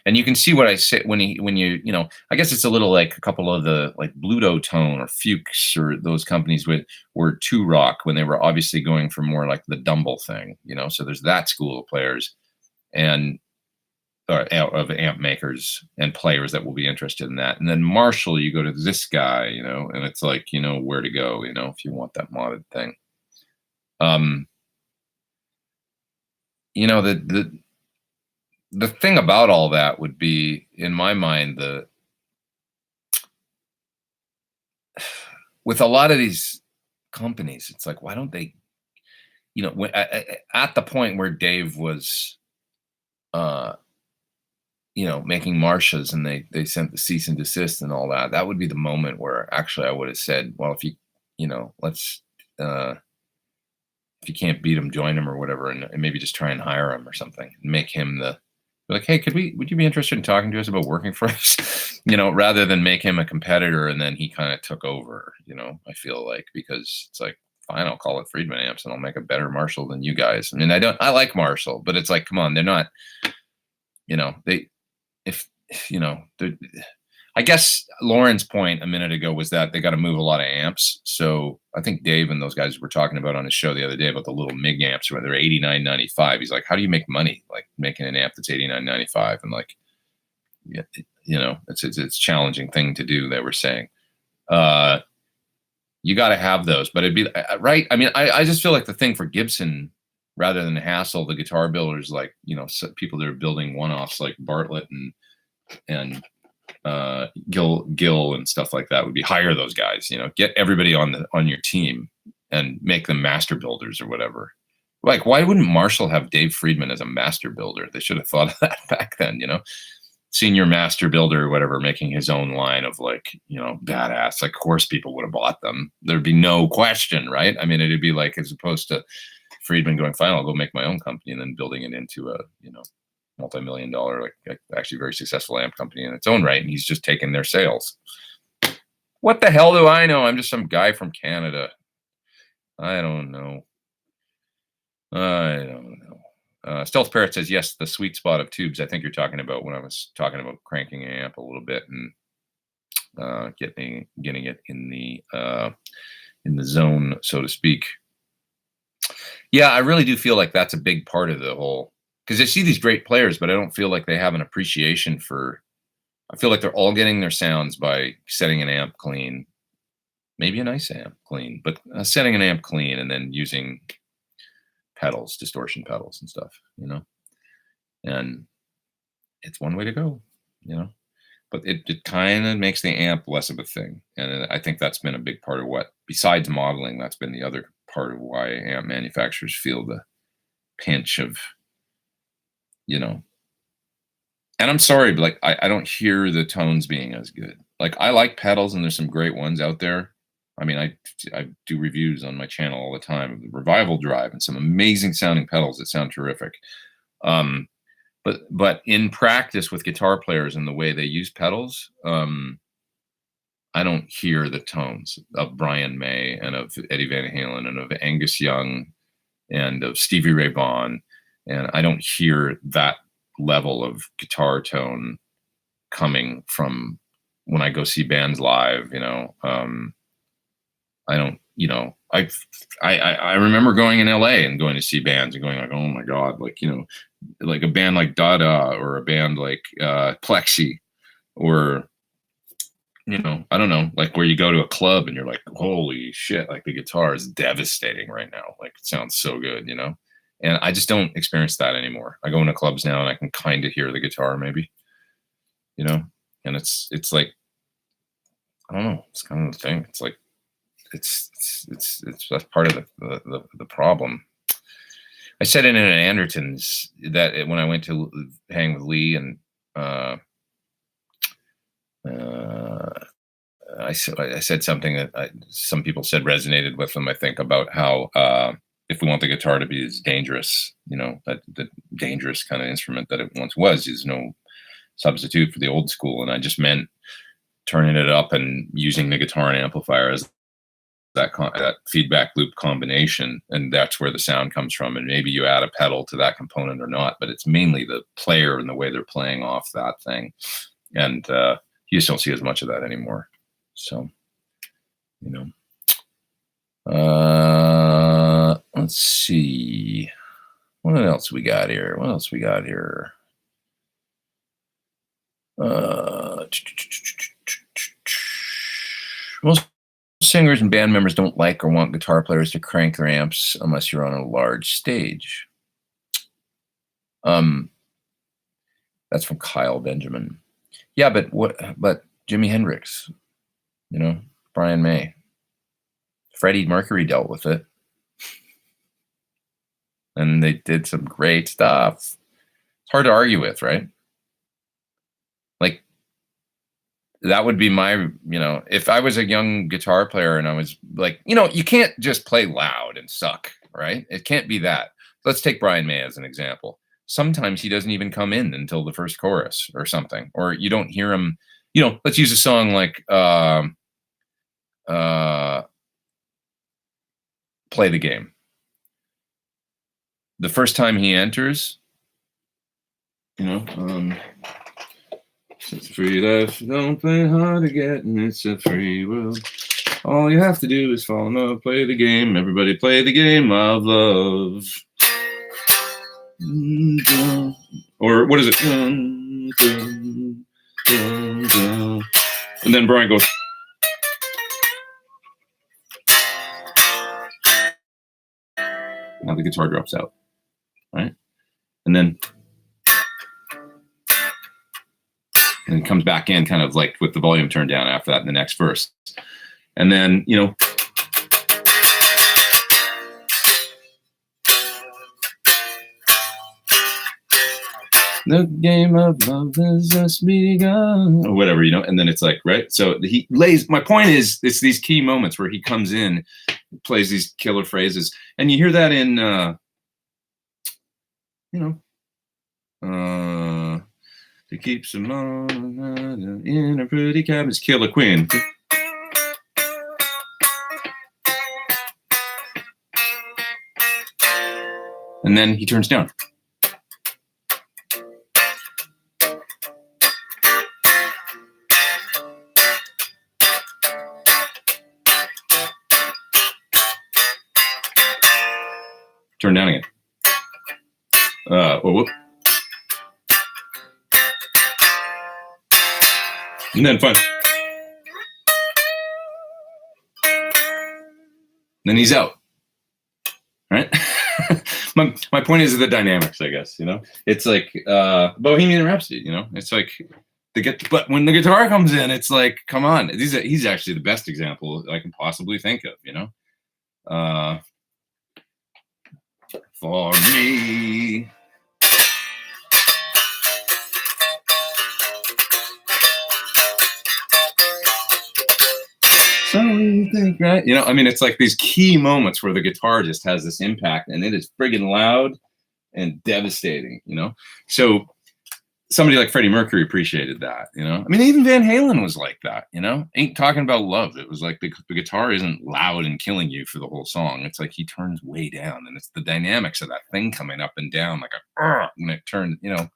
Speaker 1: and you can see what I say when you, I guess it's a little like a couple of the like Bluto Tone or Fuchs or those companies were 2-rock when they were obviously going for more like the Dumble thing, so there's that school of players and of amp makers and players that will be interested in that. And then Marshall, you go to this guy, and it's like, where to go, if you want that modded thing. The thing about all that would be, in my mind, with a lot of these companies, it's like, why don't they, at the point where Dave was, making Marshas and they sent the cease and desist and all that, that would be the moment where actually I would have said, well, if you, let's, if you can't beat him, join him or whatever, and maybe just try and hire him or something, and make him like, hey, would you be interested in talking to us about working for us? Rather than make him a competitor and then he kind of took over, I feel like, because it's like, fine, I'll call it Friedman amps and I'll make a better Marshall than you guys. I mean, I like Marshall, but it's like, come on, they're not, I guess Lauren's point a minute ago was that they got to move a lot of amps. So I think Dave and those guys were talking about on his show the other day about the little MIG amps where they're $89.95. He's like, how do you make money like making an amp that's $89.95? And like, it's a challenging thing to do. They were saying, you got to have those, but it'd be right. I mean, I just feel like the thing for Gibson, rather than hassle the guitar builders, like, people that are building one-offs like Bartlett and Gil and stuff like that, would be hire those guys, get everybody on your team and make them master builders or whatever. Like, why wouldn't Marshall have Dave Friedman as a master builder? They should have thought of that back then, senior master builder or whatever, making his own line of like, badass. Like, of course people would have bought them. There'd be no question, right? I mean, it'd be like, as opposed to Friedman going, fine, I'll go make my own company, and then building it into a, multi-million-dollar, like actually very successful amp company in its own right, and he's just taking their sales. What the hell do I know? I'm just some guy from Canada. I don't know. Stealth Parrot says, yes, the sweet spot of tubes. I think you're talking about when I was talking about cranking an amp a little bit and getting it in the zone, so to speak. Yeah, I really do feel like that's a big part of the whole, because I see these great players, but I don't feel like they have an appreciation for, I feel like they're all getting their sounds by setting an amp clean, maybe a nice amp clean, but setting an amp clean and then using pedals, distortion pedals and stuff, and it's one way to go, but it kind of makes the amp less of a thing. And I think that's been a big part of what, besides modeling, that's been the other part of why amp manufacturers feel the pinch of, and I'm sorry, but like, I don't hear the tones being as good. Like, I like pedals and there's some great ones out there. I mean, I do reviews on my channel all the time of the Revival Drive and some amazing sounding pedals that sound terrific. But in practice with guitar players and the way they use pedals, I don't hear the tones of Brian May and of Eddie Van Halen and of Angus Young and of Stevie Ray Vaughan. And I don't hear that level of guitar tone coming from when I go see bands live, I don't, I remember going in LA and going to see bands and going like, oh my God, like, like a band like Dada or a band like Plexi, or, I don't know, like where you go to a club and you're like, holy shit, like the guitar is devastating right now. Like, it sounds so good, and I just don't experience that anymore. I go into clubs now and I can kind of hear the guitar maybe. you know, and it's like, I don't know, it's kind of the thing. It's like, it's that's part of the problem. I said it in an Anderton's that when I went to hang with Lee and I said something that some people said resonated with them, I think, about how if we want the guitar to be as dangerous, you know, that the dangerous kind of instrument that it once was is no substitute for the old school. And I just meant turning it up and using the guitar and amplifier as that feedback loop combination, and that's where the sound comes from. And maybe you add a pedal to that component or not, but it's mainly the player and the way they're playing off that thing. And you just don't see as much of that anymore. So, you know, let's see. What else we got here? What else we got here? Most singers and band members don't like or want guitar players to crank their amps unless you're on a large stage. That's from Kyle Benjamin. Yeah, but Jimi Hendrix, you know, Brian May, Freddie Mercury dealt with it. And they did some great stuff. It's hard to argue with, right? Like, that would be my, you know, if I was a young guitar player and I was like, you know, you can't just play loud and suck, right? It can't be that. Let's take Brian May as an example. Sometimes he doesn't even come in until the first chorus or something, or you don't hear him, you know, let's use a song like Play the Game. The first time he enters, you know, it's a free life, don't play hard to get, and it's a free world. All you have to do is fall in love, play the game. Everybody play the game of love. Or what is it? And then Brian goes. Now the guitar drops out, right? And then it comes back in kind of like with the volume turned down after that in the next verse. And then, you know, the game of love has just begun, or whatever, you know, and then it's like, right? So he lays, my point is, it's these key moments where he comes in, plays these killer phrases, and you hear that in, you know, to keep some on in a pretty cabin's Killer Queen. And then he turns down. Turn down again. Whoop. And then fun. Then he's out. Right? my point is the dynamics, I guess, you know? It's like Bohemian Rhapsody, you know? It's like but when the guitar comes in, it's like, come on. He's actually the best example I can possibly think of, you know? For me. So you think, right? You know, I mean, it's like these key moments where the guitar just has this impact, and it is friggin' loud and devastating, you know? So somebody like Freddie Mercury appreciated that, you know? I mean, even Van Halen was like that, you know? Ain't talking about love. It was like the guitar isn't loud and killing you for the whole song. It's like he turns way down, and it's the dynamics of that thing coming up and down like a, when it turns, you know?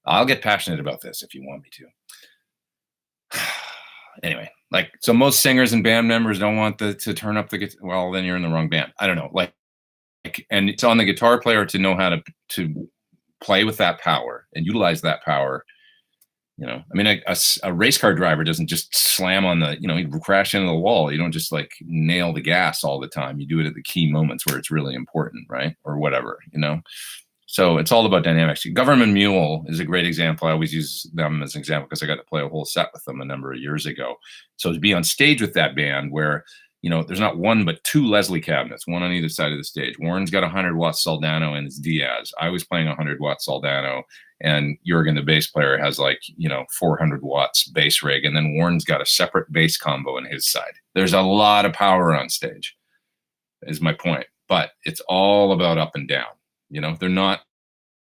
Speaker 1: I'll get passionate about this if you want me to. Anyway, like, so most singers and band members don't want to turn up the guitar. Well, then you're in the wrong band. I don't know. Like, and it's on the guitar player to know how to play with that power and utilize that power. You know, I mean, a race car driver doesn't just slam on the, you know, you crash into the wall. You don't just like nail the gas all the time. You do it at the key moments where it's really important, right? Or whatever, you know. So it's all about dynamics. Government Mule is a great example. I always use them as an example because I got to play a whole set with them a number of years ago. So to be on stage with that band where, you know, there's not one but two Leslie cabinets, one on either side of the stage. Warren's got a 100-watt Soldano and his Diaz. I was playing a 100-watt Soldano, and Jurgen, the bass player, has like, you know, 400 watts bass rig, and then Warren's got a separate bass combo on his side. There's a lot of power on stage, is my point. But it's all about up and down. You know, they're not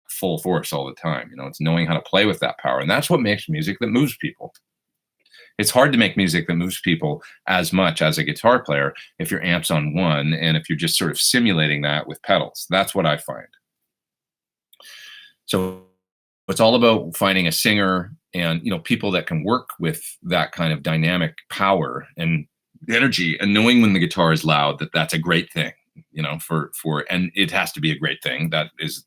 Speaker 1: full force all the time. You know, it's knowing how to play with that power. And that's what makes music that moves people. It's hard to make music that moves people as much as a guitar player if your amp's on one and if you're just sort of simulating that with pedals. That's what I find. So it's all about finding a singer and, you know, people that can work with that kind of dynamic power and energy, and knowing when the guitar is loud, that's a great thing. You know, and it has to be a great thing. That's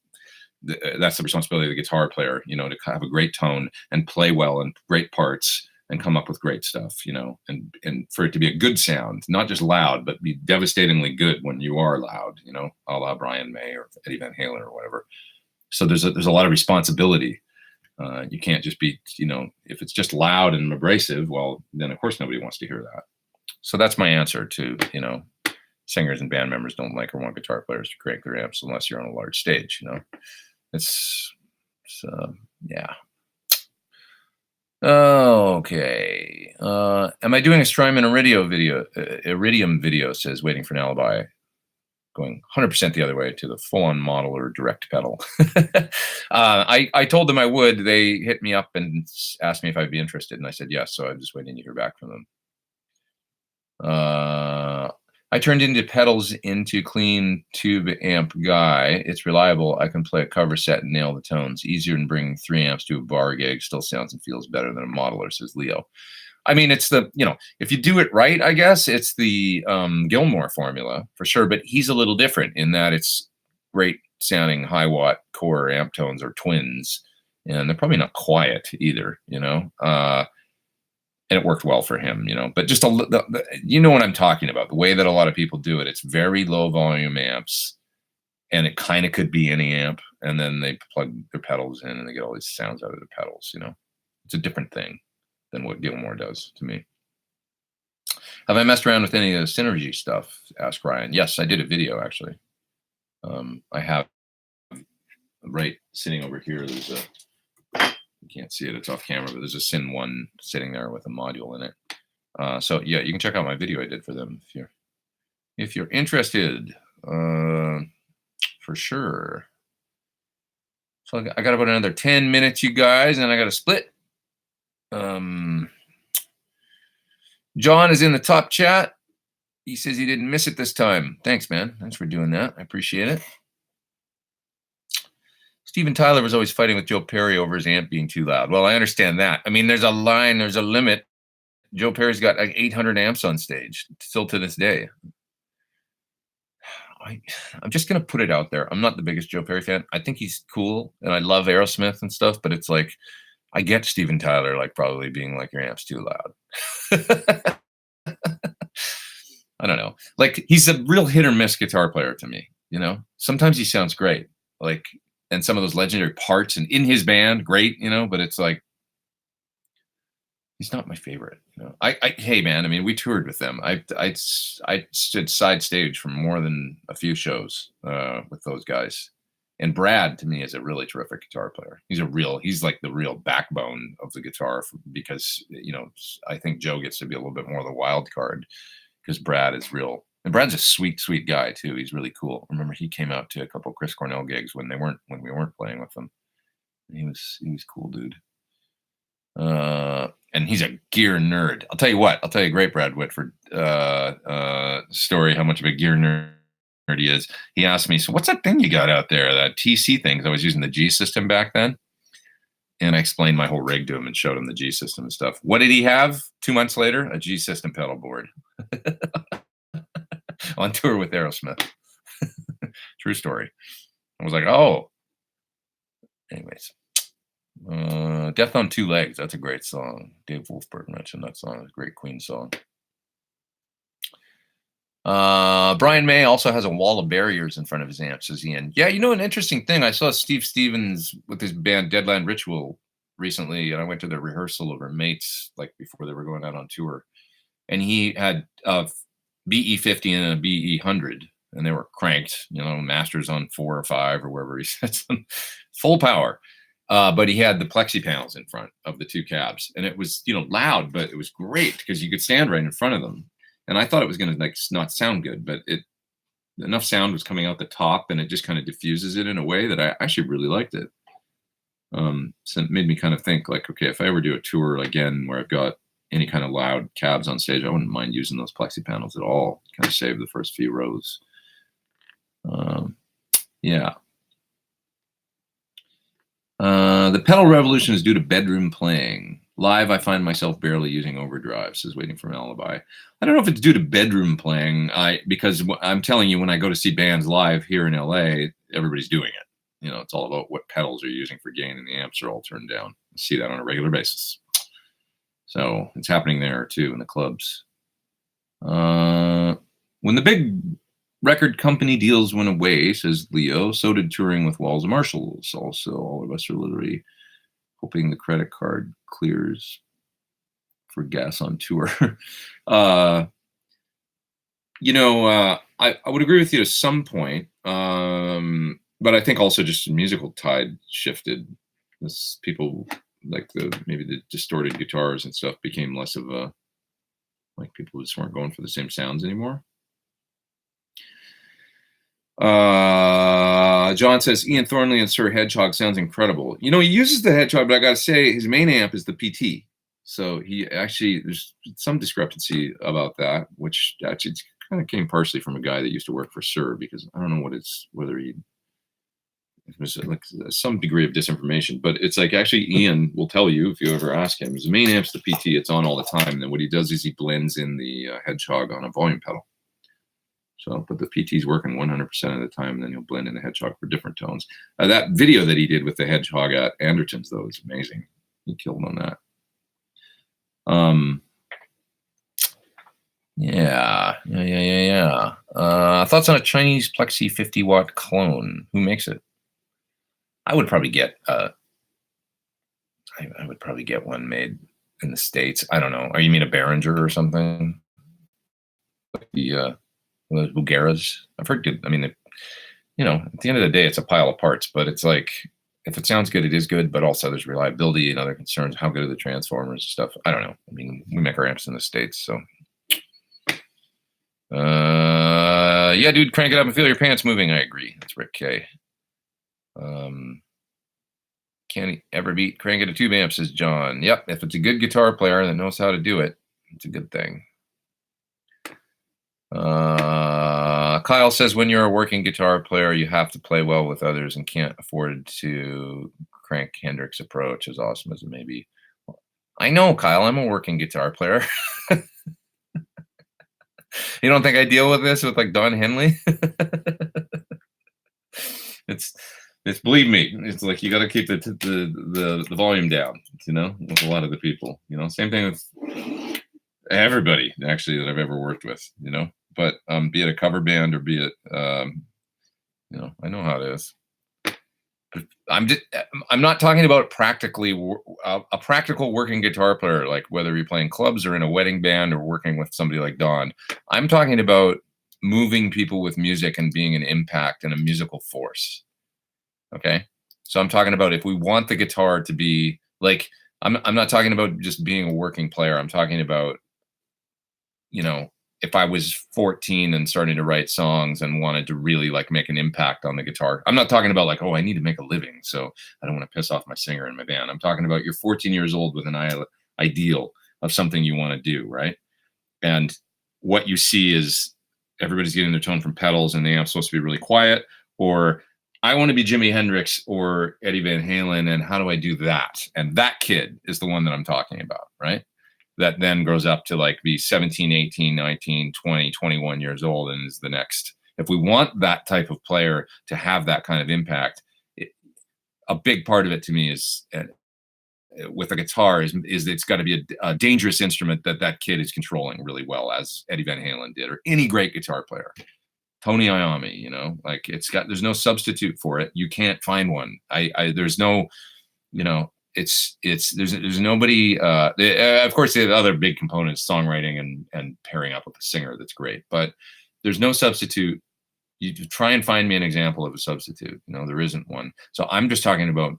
Speaker 1: the responsibility of the guitar player, you know, to have a great tone and play well and great parts and come up with great stuff, you know, and for it to be a good sound, not just loud, but be devastatingly good when you are loud, you know, a la Brian May or Eddie Van Halen or whatever. So there's a lot of responsibility. You can't just be, you know, if it's just loud and abrasive, well, then of course nobody wants to hear that. So that's my answer to, you know, singers and band members don't like or want guitar players to crank their amps unless you're on a large stage, you know. Yeah. Okay. Am I doing a Strymon Iridium video, says Waiting for an Alibi, going 100% the other way to the full-on model or direct pedal. I told them I would. They hit me up and asked me if I'd be interested, and I said yes, so I'm just waiting to hear back from them. I turned into pedals into clean tube amp guy. It's reliable. I can play a cover set and nail the tones. Easier than bringing 3 amps to a bar gig. Still sounds and feels better than a modeler, says Leo. I mean, it's the, you know, if you do it right, I guess it's the Gilmore formula for sure. But he's a little different in that it's great sounding high watt core amp tones or twins. And they're probably not quiet either, you know. And it worked well for him, you know, but just you know what I'm talking about, the way that a lot of people do it. It's very low volume amps, and it kind of could be any amp, and then they plug their pedals in and they get all these sounds out of the pedals, you know. It's a different thing than what Gilmore does to me. Have I messed around with any of the Synergy stuff? Asked Ryan. Yes, I did a video actually. I have right sitting over here, there's a, you can't see it, it's off camera, but there's a Syn 1 sitting there with a module in it. So yeah, you can check out my video I did for them if you're interested, for sure. So I got about another 10 minutes, you guys, and I got to split. John is in the top chat. He says he didn't miss it this time. Thanks, man. Thanks for doing that. I appreciate it. Steven Tyler was always fighting with Joe Perry over his amp being too loud. Well, I understand that. I mean, there's a line, there's a limit. Joe Perry's got like 800 amps on stage, still to this day. I'm just going to put it out there. I'm not the biggest Joe Perry fan. I think he's cool, and I love Aerosmith and stuff, but it's like, I get Steven Tyler like probably being like, your amp's too loud. I don't know. Like, he's a real hit or miss guitar player to me, you know? Sometimes he sounds great. Like, and some of those legendary parts and in his band, great, you know, but it's like, he's not my favorite, you know. Hey man, I mean, we toured with them. I stood side stage for more than a few shows with those guys. And Brad, to me, is a really terrific guitar player. He's like the real backbone of the guitar because, you know, I think Joe gets to be a little bit more of the wild card because Brad is real. And Brad's a sweet, sweet guy too. He's really cool. Remember, he came out to a couple of Chris Cornell gigs when we weren't playing with them. He was cool, dude. And he's a gear nerd. I'll tell you what. I'll tell you a great Brad Whitford story. How much of a gear nerd he is. He asked me, "So what's that thing you got out there? That TC thing?" 'Cause I was using the G system back then. And I explained my whole rig to him and showed him the G system and stuff. What did he have 2 months later? A G system pedal board. On tour with Aerosmith. True story. I was like, oh. Anyways. Death on Two Legs. That's a great song. Dave Wolfberg mentioned that song. It's a great Queen song. Brian May also has a wall of barriers in front of his amp, says Ian. Yeah, you know, an interesting thing. I saw Steve Stevens with his band Deadland Ritual recently, and I went to their rehearsal over Mates, like before they were going out on tour. And he had a BE50 and a BE100, and they were cranked, you know, masters on 4 or 5 or wherever he sets them, full power. But he had the plexi panels in front of the 2 cabs, and it was, you know, loud, but it was great because you could stand right in front of them. And I thought it was going to like not sound good, but enough sound was coming out the top, and it just kind of diffuses it in a way that I actually really liked it. So it made me kind of think like, okay, if I ever do a tour again where I've got any kind of loud cabs on stage, I wouldn't mind using those plexi panels at all. Kind of save the first few rows. Yeah. The pedal revolution is due to bedroom playing. Live, I find myself barely using overdrive, says Waiting for an Alibi. I don't know if it's due to bedroom playing, because I'm telling you, when I go to see bands live here in LA, everybody's doing it. You know, it's all about what pedals you're using for gain, and the amps are all turned down. I see that on a regular basis. So it's happening there too in the clubs. When the big record company deals went away, says Leo, so did touring with Walls of Marshalls. Also, all of us are literally hoping the credit card clears for gas on tour. You know, I would agree with you to some point, but I think also just the musical tide shifted. This people like maybe the distorted guitars and stuff became less of a, like, people just weren't going for the same sounds anymore. John says Ian Thornley and Sir Hedgehog sounds incredible. You know, he uses the Hedgehog, but I gotta say his main amp is the PT. So he actually, there's some discrepancy about that, which actually kind of came partially from a guy that used to work for Sir, because I don't know whether he, there's like some degree of disinformation, but it's like actually Ian will tell you if you ever ask him. His main amp's the PT, it's on all the time. And then what he does is he blends in the Hedgehog on a volume pedal. So, but the PT's working 100% of the time, and then he'll blend in the Hedgehog for different tones. That video that he did with the Hedgehog at Anderton's, though, is amazing. He killed on that. Yeah. Thoughts on a Chinese Plexi 50-watt clone? Who makes it? I would probably get I would probably get one made in the States. I don't know. Or you mean a Behringer or something? The Bulgaras. I've heard good. I mean, you know, at the end of the day, it's a pile of parts, but it's like, if it sounds good, it is good, but also there's reliability and other concerns. How good are the transformers and stuff? I don't know. I mean, we make our amps in the States, so. Yeah, dude, crank it up and feel your pants moving. I agree. That's Rick K. Can't he ever beat crank it to tube amp, says John. Yep, if it's a good guitar player that knows how to do it, it's a good thing. Kyle says, when you're a working guitar player, you have to play well with others and can't afford to crank Hendrix approach, as awesome as it may be. I know, Kyle, I'm a working guitar player. You don't think I deal with this with like Don Henley? It's believe me, it's like you got to keep the volume down, you know, with a lot of the people, you know. Same thing with everybody actually that I've ever worked with, you know. But be it a cover band or be it, you know, I know how it is. But I'm not talking about practically a practical working guitar player, like whether you're playing clubs or in a wedding band or working with somebody like Don. I'm talking about moving people with music and being an impact and a musical force. Okay, so I'm talking about if we want the guitar to be like, I'm not talking about just being a working player. I'm talking about, you know, if I was 14 and starting to write songs and wanted to really like make an impact on the guitar. I'm not talking about like, oh, I need to make a living, so I don't want to piss off my singer and my band. I'm talking about you're 14 years old with an ideal of something you want to do, right? And what you see is everybody's getting their tone from pedals and the amp's supposed to be really quiet, or I want to be Jimi Hendrix or Eddie Van Halen, and how do I do that? And that kid is the one that I'm talking about, right? That then grows up to like be 17, 18, 19, 20, 21 years old and is the next. If we want that type of player to have that kind of impact, a big part of it to me is with a guitar is it's got to be a dangerous instrument that kid is controlling really well, as Eddie Van Halen did, or any great guitar player. Tony Iommi, you know, like there's no substitute for it. You can't find one. There's no, you know, there's nobody. Of course, the other big component is songwriting and pairing up with a singer. That's great, but there's no substitute. You try and find me an example of a substitute. You know, there isn't one. So I'm just talking about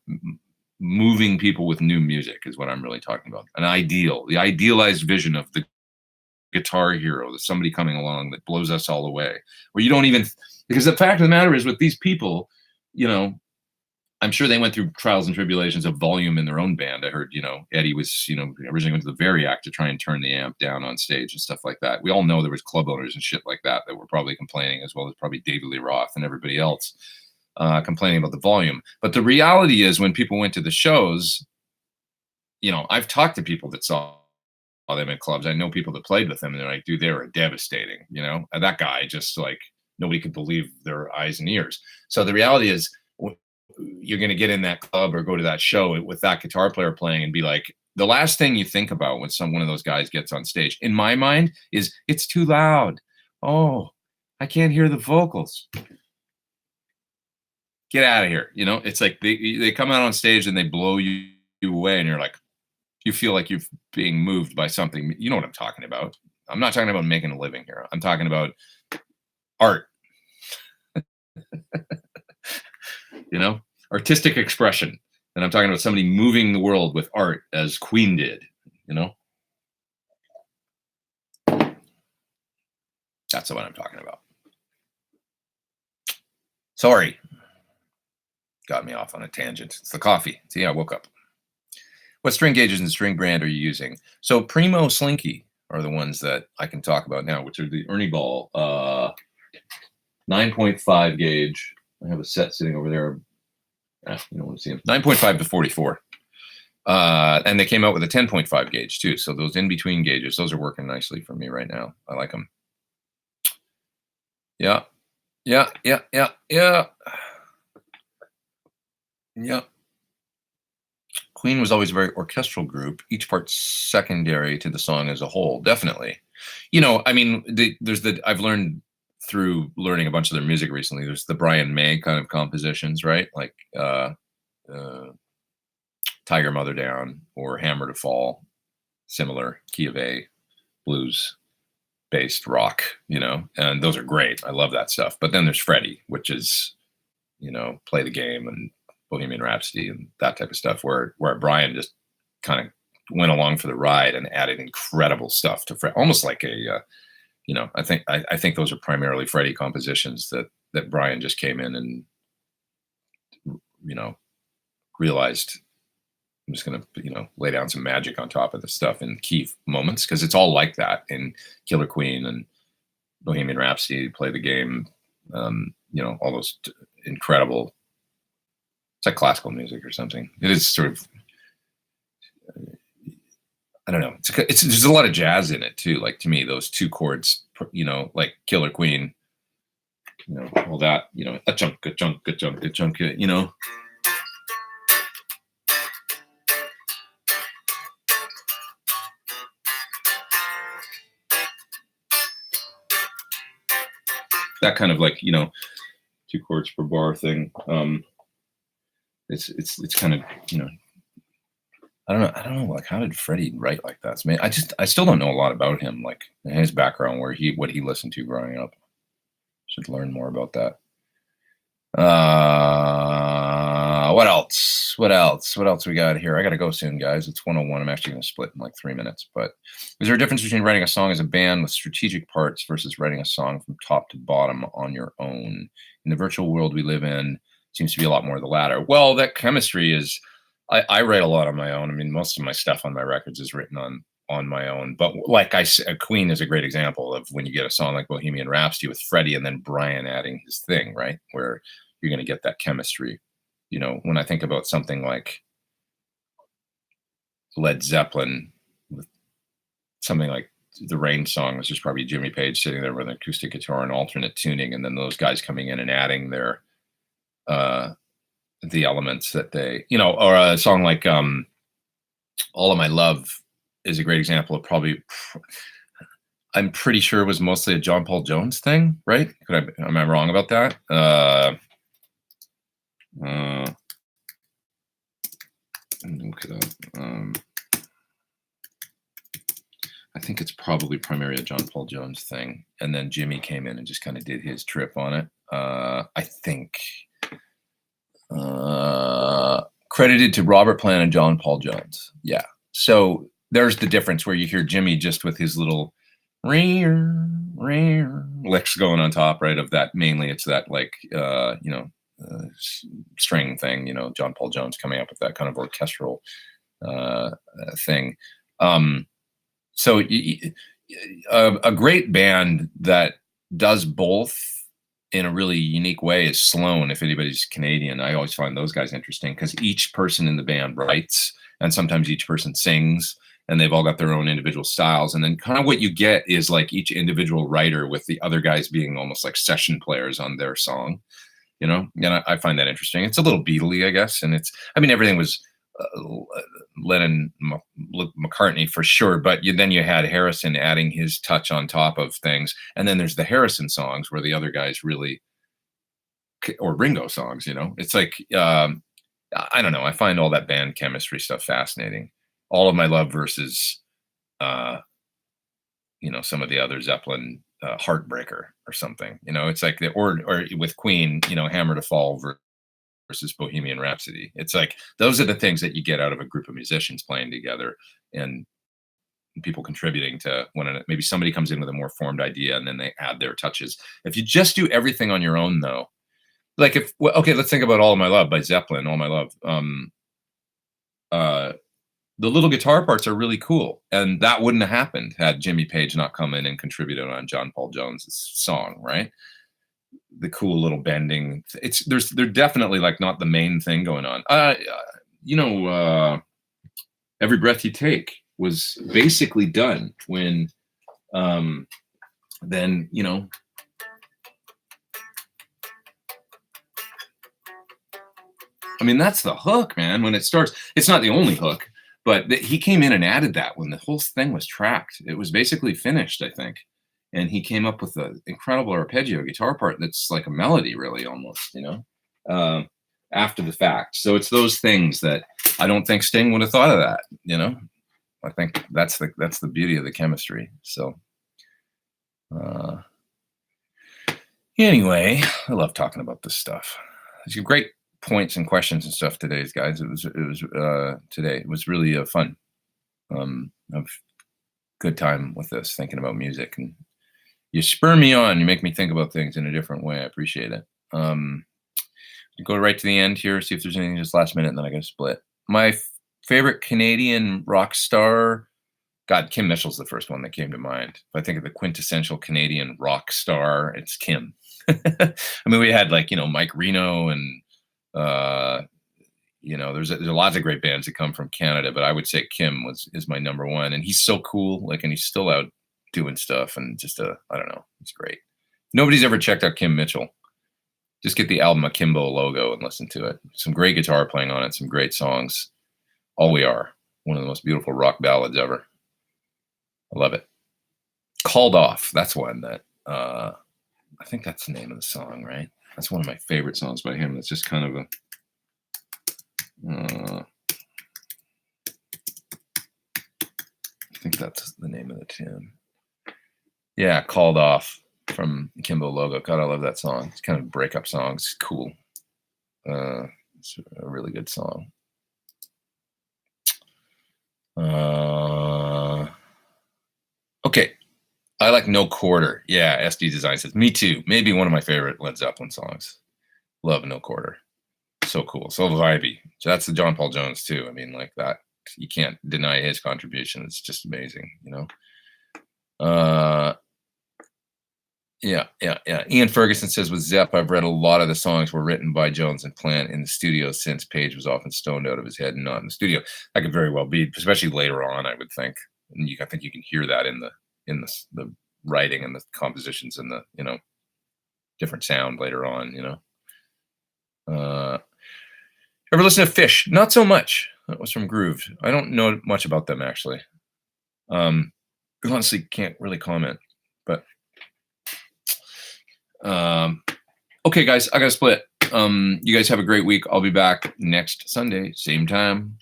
Speaker 1: moving people with new music is what I'm really talking about. The idealized vision of the guitar hero, that somebody coming along that blows us all away, where you don't even, because the fact of the matter is with these people, you know, I'm sure they went through trials and tribulations of volume in their own band. I heard, you know, Eddie was, you know, originally went to the Variac to try and turn the amp down on stage and stuff like that. We all know there was club owners and shit like that were probably complaining, as well as probably David Lee Roth and everybody else complaining about the volume. But the reality is, when people went to the shows, you know, I've talked to people that saw them in clubs. I know people that played with them, and they're like, dude, they were devastating. You know, and that guy just, like, nobody could believe their eyes and ears. So the reality is, you're going to get in that club or go to that show with that guitar player playing and be like, the last thing you think about when one of those guys gets on stage, in my mind, is it's too loud. Oh, I can't hear the vocals. Get out of here. You know, it's like they come out on stage and they blow you away, and you're like, you feel like you're being moved by something. You know what I'm talking about. I'm not talking about making a living here. I'm talking about art. You know, artistic expression. And I'm talking about somebody moving the world with art, as Queen did, you know? That's what I'm talking about. Sorry. Got me off on a tangent. It's the coffee. See, I woke up. What string gauges and string brand are you using? So Primo Slinky are the ones that I can talk about now, which are the Ernie Ball 9.5 gauge. I have a set sitting over there. You don't want to see them. 9.5 to 44. And they came out with a 10.5 gauge too. So those in-between gauges, those are working nicely for me right now. I like them. Yeah. Yeah. Yeah. Yeah. Yeah. Yeah. Queen was always a very orchestral group, each part secondary to the song as a whole. Definitely. You know, I mean, I've learned through learning a bunch of their music recently, there's the Brian May kind of compositions, right? Like Tiger Mother Down or Hammer to Fall, similar key of A, blues based rock, you know, and those are great. I love that stuff. But then there's Freddie, which is, you know, Play the Game and Bohemian Rhapsody and that type of stuff, where Brian just kind of went along for the ride and added incredible stuff to Fred, almost like a you know, I think those are primarily Freddie compositions that Brian just came in and, you know, realized, I'm just going to, you know, lay down some magic on top of the stuff in key moments, because it's all like that in Killer Queen and Bohemian Rhapsody, Play the Game, you know, all those incredible, it's like classical music or something. It is sort of, I don't know. There's a lot of jazz in it too. Like, to me, those two chords, you know, like Killer Queen, you know, all that, you know, a chunk, you know. That kind of, like, you know, 2 chords per bar thing. It's kind of, you know, I don't know. Like, how did Freddie write like that? Man, I still don't know a lot about him, like his background, what he listened to growing up. Should learn more about that. What else? What else we got here? I got to go soon, guys. It's 1:01. I'm actually going to split in like 3 minutes. But is there a difference between writing a song as a band with strategic parts versus writing a song from top to bottom on your own? In the virtual world we live in, seems to be a lot more the latter. Well, that chemistry is. I write a lot on my own. I mean, most of my stuff on my records is written on my own. But like I said, Queen is a great example of when you get a song like Bohemian Rhapsody with Freddie and then Brian adding his thing, right? Where you're going to get that chemistry. You know, when I think about something like Led Zeppelin, with something like the Rain song, which is probably Jimmy Page sitting there with an acoustic guitar and alternate tuning, and then those guys coming in and adding their the elements that they, you know, or a song like All of My Love is a great example of probably, I'm pretty sure it was mostly a John Paul Jones thing, right? Am I wrong about that? Look it up. I think it's probably primarily a John Paul Jones thing, and then Jimmy came in and just kind of did his trip on it. I think credited to Robert Plant and John Paul Jones. Yeah. So there's the difference where you hear Jimmy just with his little licks going on top, right? Of that, mainly it's that like string thing. John Paul Jones coming up with that kind of orchestral thing. So a great band that does both in a really unique way is Sloan. If anybody's Canadian, I always find those guys interesting because each person in the band writes, and sometimes each person sings, and they've all got their own individual styles. And then kind of what you get is like each individual writer with the other guys being almost like session players on their song, and I find that interesting. It's a little Beatle-y, I guess. And everything was Lennon, McCartney for sure, but then you had Harrison adding his touch on top of things, and then there's the Harrison songs where the other guys really, or Ringo songs. It's like I don't know. I find all that band chemistry stuff fascinating. All of My Love versus some of the other Zeppelin, Heartbreaker or something. It's like or with Queen, Hammer to Fall versus Bohemian Rhapsody. It's like those are the things that you get out of a group of musicians playing together and people contributing to maybe somebody comes in with a more formed idea and then they add their touches. If you just do everything on your own, though, like let's think about All of My Love by Zeppelin. All of My Love. The little guitar parts are really cool, and that wouldn't have happened had Jimmy Page not come in and contributed on John Paul Jones's song, right? The cool little bending. They're definitely like not the main thing going on. Every Breath You Take was basically done when then that's the hook, man. When it starts, it's not the only hook, but he came in and added that when the whole thing was tracked. It was basically finished, I think. And he came up with an incredible arpeggio guitar part that's like a melody, really, almost, after the fact. So it's those things that I don't think Sting would have thought of that, I think that's the beauty of the chemistry. So anyway, I love talking about this stuff. There's great points and questions and stuff today, guys. It was really fun. I've good time with this, thinking about music, and you spur me on. You make me think about things in a different way. I appreciate it. Go right to the end here, see if there's anything just last minute, and then I got to split. My favorite Canadian rock star, God, Kim Mitchell's the first one that came to mind. If I think of the quintessential Canadian rock star, it's Kim. We had like, Mike Reno and, there's lots of great bands that come from Canada, but I would say Kim is my number one. And he's so cool, and he's still out doing stuff, and just I don't know, he's great. Nobody's ever checked out Kim Mitchell. Just get the album Akimbo Logo and listen to it. Some great guitar playing on it, some great songs. All We Are, one of the most beautiful rock ballads ever. I love it. Called Off, that's one that I think that's the name of the song, right? That's one of my favorite songs by him. That's just kind of I think that's the name of the tune. Yeah, Called Off from Akimbo Logo. God, I love that song. It's kind of a breakup song. It's cool. It's a really good song. Okay. I like No Quarter. Yeah, SD Design says, me too. Maybe one of my favorite Led Zeppelin songs. Love No Quarter. So cool. So vibey. So that's the John Paul Jones too. Like that. You can't deny his contribution. It's just amazing, Yeah. Ian Ferguson says, with Zepp, I've read a lot of the songs were written by Jones and Plant in the studio, since Page was often stoned out of his head and not in the studio. That could very well be, especially later on, I would think. And I think you can hear that in the writing and the compositions and the, different sound later on, Ever listen to Fish? Not so much. That was from Groove. I don't know much about them actually. Honestly, can't really comment. But okay, guys, I gotta split. You guys have a great week. I'll be back next Sunday, same time,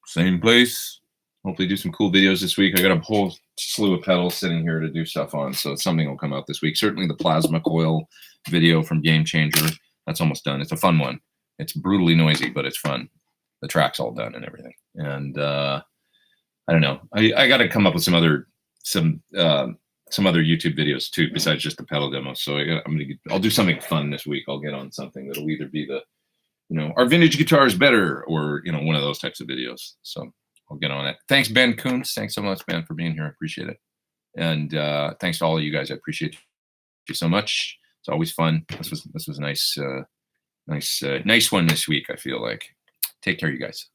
Speaker 1: same place. Hopefully do some cool videos this week. I got a whole slew of pedals sitting here to do stuff on, so something will come out this week. Certainly the plasma coil video from Game Changer. That's almost done. It's a fun one. It's brutally noisy, but it's fun. The track's all done and everything. And I don't know. I got to come up with some other YouTube videos too, besides just the pedal demo. So I'll do something fun this week. I'll get on something that'll either be the, our vintage guitar is better, or one of those types of videos. So I'll get on it. Thanks, Ben Kuntz. Thanks so much, Ben, for being here. I appreciate it. And thanks to all of you guys. I appreciate you so much. It's always fun. This was nice. Nice one this week, I feel like. Take care, you guys.